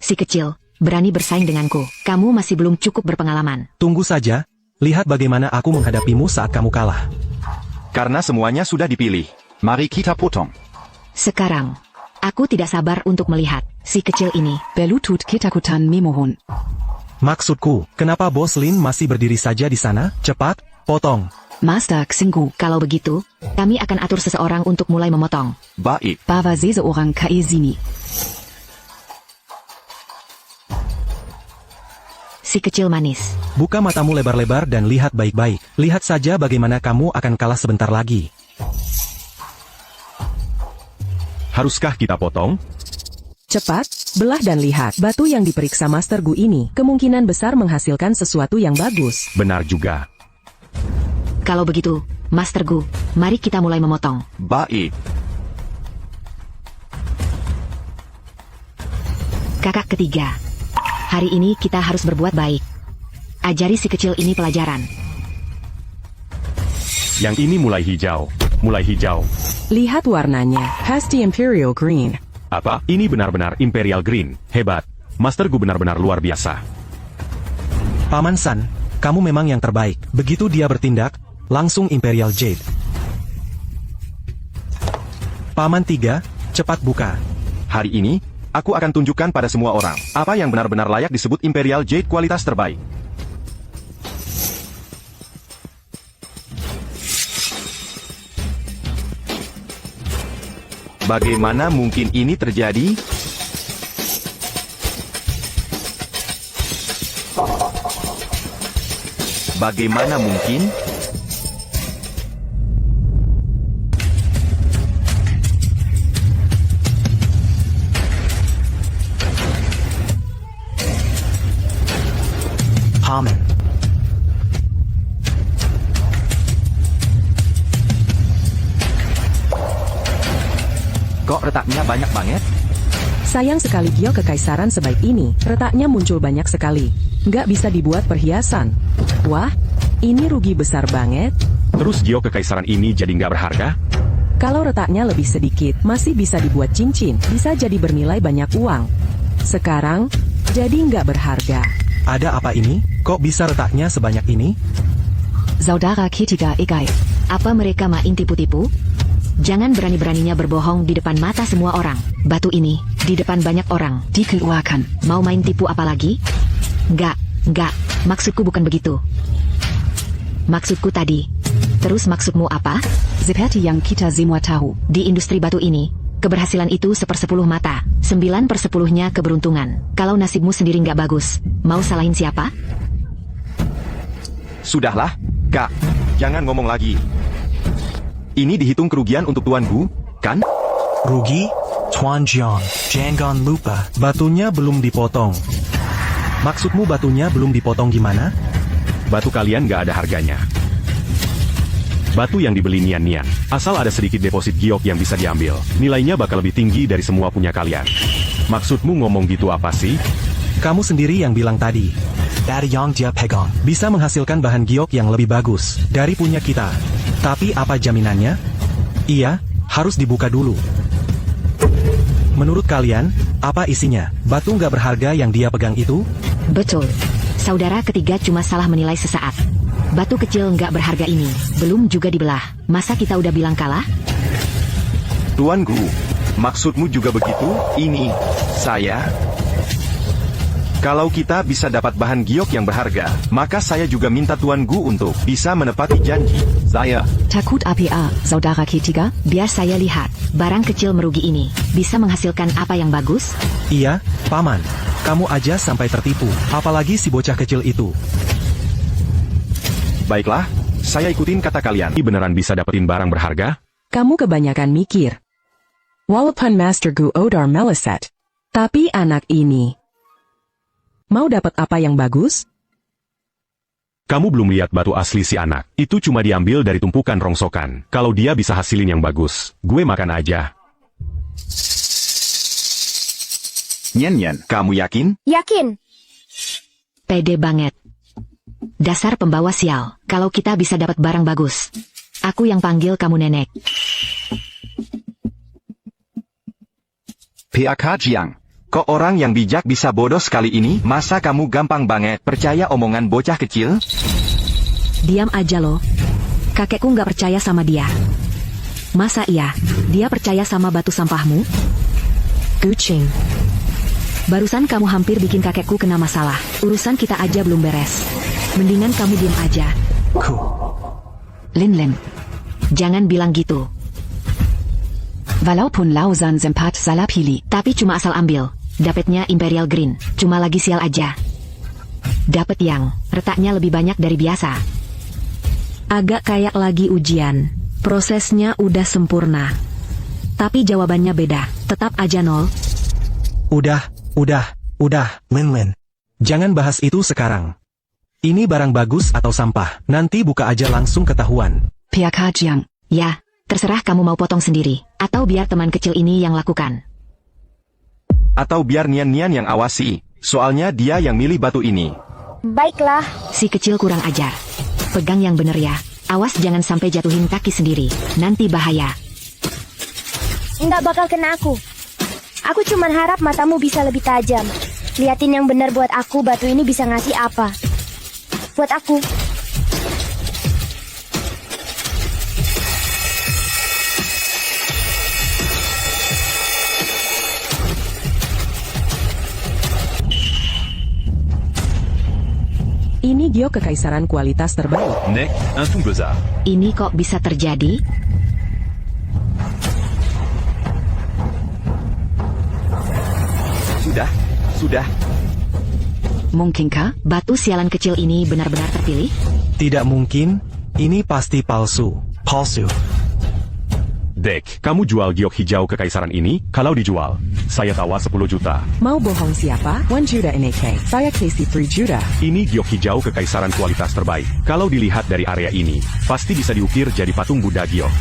Si kecil, berani bersaing denganku. Kamu masih belum cukup berpengalaman. Tunggu saja, lihat bagaimana aku menghadapimu saat kamu kalah. Karena semuanya sudah dipilih. Mari kita potong. Sekarang, aku tidak sabar untuk melihat si kecil ini. Belutut ketakutan memohon. Maksudku, kenapa Bos Lin masih berdiri saja di sana? Cepat, potong. Master Xinggu. Kalau begitu, kami akan atur seseorang untuk mulai memotong. Baik. Bawa seseorang ke sini. Si kecil manis. Buka matamu lebar-lebar dan lihat baik-baik. Lihat saja bagaimana kamu akan kalah sebentar lagi. Haruskah kita potong? Cepat, belah dan lihat. Batu yang diperiksa Master Gu ini kemungkinan besar menghasilkan sesuatu yang bagus. Benar juga. Kalau begitu, Master Gu, mari kita mulai memotong. Baik. Kakak ketiga. Hari ini kita harus berbuat baik. Ajari si kecil ini pelajaran. Yang ini mulai hijau. Mulai hijau. Lihat warnanya, Hasty Imperial Green. Apa? Ini benar-benar Imperial Green. Hebat. Master Gu benar-benar luar biasa. Paman San, kamu memang yang terbaik. Begitu dia bertindak, langsung Imperial Jade. Paman 3, cepat buka. Hari ini, aku akan tunjukkan pada semua orang apa yang benar-benar layak disebut Imperial Jade kualitas terbaik. Bagaimana mungkin ini terjadi? Bagaimana mungkin? Paman. Kok retaknya banyak banget? Sayang sekali giok kekaisaran sebaik ini, retaknya muncul banyak sekali. Nggak bisa dibuat perhiasan. Wah, ini rugi besar banget. Terus giok kekaisaran ini jadi nggak berharga? Kalau retaknya lebih sedikit, masih bisa dibuat cincin, bisa jadi bernilai banyak uang. Sekarang, jadi nggak berharga. Ada apa ini? Kok bisa retaknya sebanyak ini? Saudara ketiga Igai. Apa mereka main tipu-tipu? Jangan berani-beraninya berbohong di depan mata semua orang. Batu ini, di depan banyak orang. Dikeluarkan. Mau main tipu apa lagi? Enggak. Maksudku bukan begitu. Maksudku tadi. Terus maksudmu apa? Seperti yang kita semua tahu. Di industri batu ini, keberhasilan itu 1/10 mata. 9/10-nya keberuntungan. Kalau nasibmu sendiri nggak bagus, mau salahin siapa? Sudahlah, Kak. Jangan ngomong lagi. Ini dihitung kerugian untuk Tuan Gu, kan? Rugi? Tuan Jiang, jangan lupa. Batunya belum dipotong. Maksudmu batunya belum dipotong gimana? Batu kalian nggak ada harganya. Batu yang dibeli Nian-Nian, asal ada sedikit deposit giok yang bisa diambil, nilainya bakal lebih tinggi dari semua punya kalian. Maksudmu ngomong gitu apa sih? Kamu sendiri yang bilang tadi. Dari yang dia pegang. Bisa menghasilkan bahan giok yang lebih bagus dari punya kita. Tapi apa jaminannya? Iya, harus dibuka dulu. Menurut kalian, apa isinya? Batu nggak berharga yang dia pegang itu? Betul. Saudara ketiga cuma salah menilai sesaat. Batu kecil nggak berharga ini, belum juga dibelah. Masa kita udah bilang kalah? Tuan Gu, maksudmu juga begitu? Ini, saya... Kalau kita bisa dapat bahan giok yang berharga, maka saya juga minta Tuan Gu untuk bisa menepati janji. Saya. Takut APA, saudara ketiga? Biar saya lihat, barang kecil merugi ini, bisa menghasilkan apa yang bagus? Iya, Paman. Kamu aja sampai tertipu, apalagi si bocah kecil itu. Baiklah, saya ikutin kata kalian. Ini beneran bisa dapetin barang berharga? Kamu kebanyakan mikir. Walaupun Master Gu Odar meleset. Tapi anak ini... Mau dapat apa yang bagus? Kamu belum lihat batu asli si anak. Itu cuma diambil dari tumpukan rongsokan. Kalau dia bisa hasilin yang bagus, gue makan aja. Nian-Nian, Kamu yakin? Yakin? Pede banget. Dasar pembawa sial, kalau kita bisa dapat barang bagus. Aku yang panggil kamu nenek. PAK Jiang. Kok orang yang bijak bisa bodoh sekali ini? Masa kamu gampang banget percaya omongan bocah kecil? Diam aja lo. Kakekku nggak percaya sama dia. Masa iya? Dia percaya sama batu sampahmu? Kucing. Barusan kamu hampir bikin kakekku kena masalah. Urusan kita aja belum beres. Mendingan kamu diam aja. Lin. Jangan bilang gitu. Walaupun Lausan sempat salah pilih. Tapi cuma asal ambil. Dapetnya Imperial Green. Cuma lagi sial aja. Dapet yang retaknya lebih banyak dari biasa. Agak kayak lagi ujian. Prosesnya udah sempurna. Tapi jawabannya beda. Tetap aja 0. Udah. Lin. Jangan bahas itu sekarang. Ini barang bagus atau sampah. Nanti buka aja langsung ketahuan. PAK Jiang. Ya, terserah kamu mau potong sendiri. Atau biar teman kecil ini yang lakukan. Atau biar Nian-Nian yang awasi. Soalnya dia yang milih batu ini. Baiklah. Si kecil kurang ajar. Pegang yang bener ya. Awas jangan sampai jatuhin kaki sendiri. Nanti bahaya. Nggak bakal kena aku. Aku cuman harap matamu bisa lebih tajam. Liatin yang benar buat aku, batu ini bisa ngasih apa. Buat aku. Ini giok kekaisaran kualitas terbaik. Nek, un tout bezar. Ini kok bisa terjadi? Sudah. Mungkinkah batu sialan kecil ini benar-benar terpilih? Tidak mungkin, ini pasti palsu. Palsu. Dek, kamu jual giok hijau kekaisaran ini? Kalau dijual, saya tawa 10 juta. Mau bohong siapa? 1 juta NAK. Saya kasih 3 juta. Ini giok hijau kekaisaran kualitas terbaik. Kalau dilihat dari area ini, pasti bisa diukir jadi patung Buddha giok.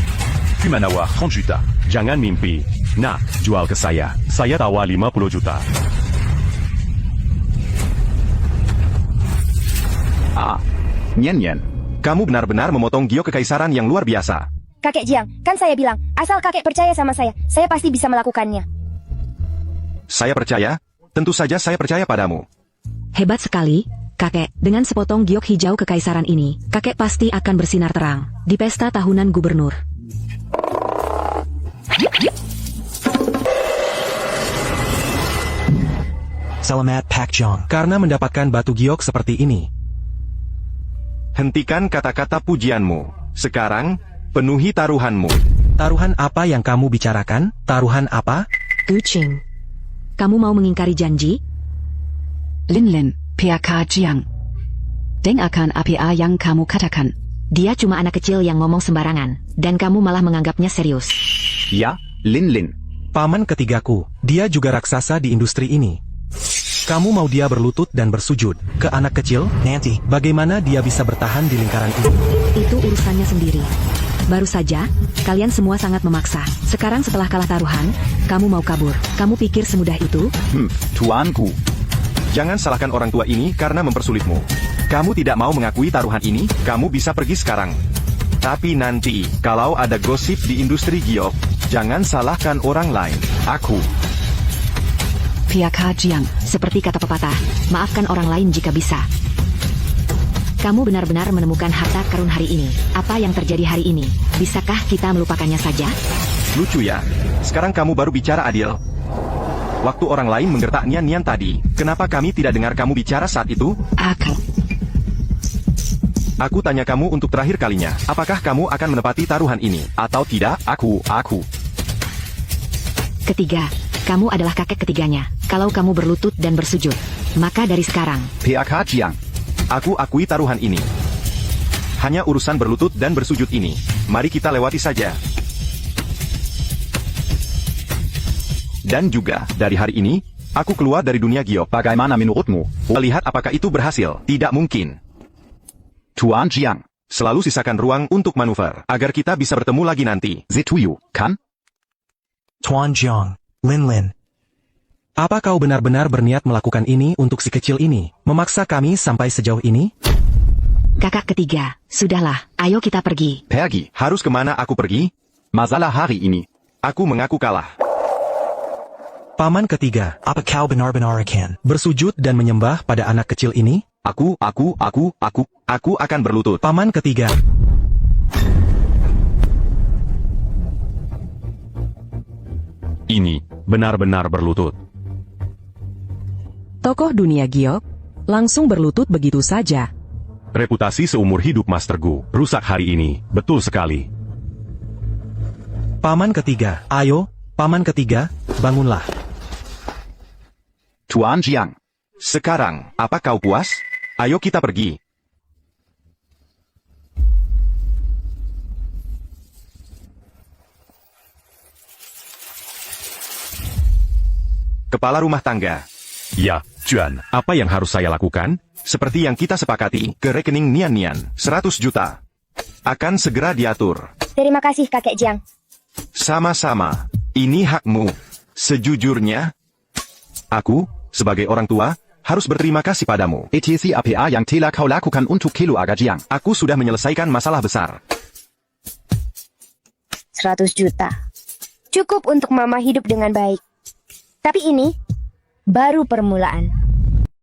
Kumanawa 30 juta. Jangan mimpi. Nah, jual ke saya. Saya tawa 50 juta. Nyen. Kamu benar-benar memotong giok kekaisaran yang luar biasa. Kakek Jiang, kan saya bilang, asal kakek percaya sama saya pasti bisa melakukannya. Saya percaya, tentu saja saya percaya padamu. Hebat sekali, kakek. Dengan sepotong giok hijau kekaisaran ini, kakek pasti akan bersinar terang di pesta tahunan gubernur. Selamat Pak Jong. Karena mendapatkan batu giok seperti ini. Hentikan kata-kata pujianmu. Sekarang, penuhi taruhanmu. Taruhan apa yang kamu bicarakan? Taruhan apa? Kucing. Kamu mau mengingkari janji? Linlin, PK Jiang. Dengarkan apa yang kamu katakan. Dia cuma anak kecil yang ngomong sembarangan, dan kamu malah menganggapnya serius. Ja, Linlin. Paman ketigaku, dia juga raksasa di industri ini. Kamu mau dia berlutut dan bersujud ke anak kecil? Nanti. Bagaimana dia bisa bertahan di lingkaran ini? Itu urusannya sendiri. Baru saja, kalian semua sangat memaksa. Sekarang setelah kalah taruhan, kamu mau kabur. Kamu pikir semudah itu? Tuanku. Jangan salahkan orang tua ini karena mempersulitmu. Kamu tidak mau mengakui taruhan ini, kamu bisa pergi sekarang. Tapi nanti, kalau ada gosip di industri giok, jangan salahkan orang lain. Aku. PK Jiang, seperti kata pepatah, maafkan orang lain jika bisa. Kamu benar-benar menemukan harta karun hari ini. Apa yang terjadi hari ini? Bisakah kita melupakannya saja? Lucu ya. Sekarang kamu baru bicara adil. Waktu orang lain menggertak Nian tadi, kenapa kami tidak dengar kamu bicara saat itu? Aku tanya kamu untuk terakhir kalinya, apakah kamu akan menepati taruhan ini? Atau tidak? Aku. Ketiga, kamu adalah kakek ketiganya. Kalau kamu berlutut dan bersujud, maka dari sekarang, PK Jiang. aku akui taruhan ini. Hanya urusan berlutut dan bersujud ini. Mari kita lewati saja. Dan juga, dari hari ini, aku keluar dari dunia giok. Bagaimana menurutmu? Lihat apakah itu berhasil. Tidak mungkin. Tuan Jiang. Selalu sisakan ruang untuk manuver, agar kita bisa bertemu lagi nanti. Zituyu, kan? Tuan Jiang. Linlin. Apa kau benar-benar berniat melakukan ini untuk si kecil ini? Memaksa kami sampai sejauh ini? kakak ketiga, sudahlah, ayo kita pergi. Pergi. Harus kemana aku pergi? Masalah hari ini. Aku mengaku kalah. Paman ketiga, Apa kau benar-benar akan bersujud dan menyembah pada anak kecil ini? Aku akan berlutut. Paman ketiga. Ini benar-benar berlutut. Tokoh dunia giok langsung berlutut begitu saja. Reputasi seumur hidup Master Gu rusak hari ini. Betul sekali. Paman ketiga, ayo, paman ketiga, bangunlah. Tuan Jiang. Sekarang, apa kau puas? Ayo kita pergi. Kepala rumah tangga. Ya, Juan, apa yang harus saya lakukan? Seperti yang kita sepakati, ke rekening Nian 100 juta. Akan segera diatur. Terima kasih kakek Jiang. Sama-sama. Ini hakmu. Sejujurnya, aku, sebagai orang tua, harus berterima kasih padamu. ETC APA yang telah kau lakukan untuk keluarga Jiang. Aku sudah menyelesaikan masalah besar. 100 juta. Cukup untuk mama hidup dengan baik. Tapi ini baru permulaan.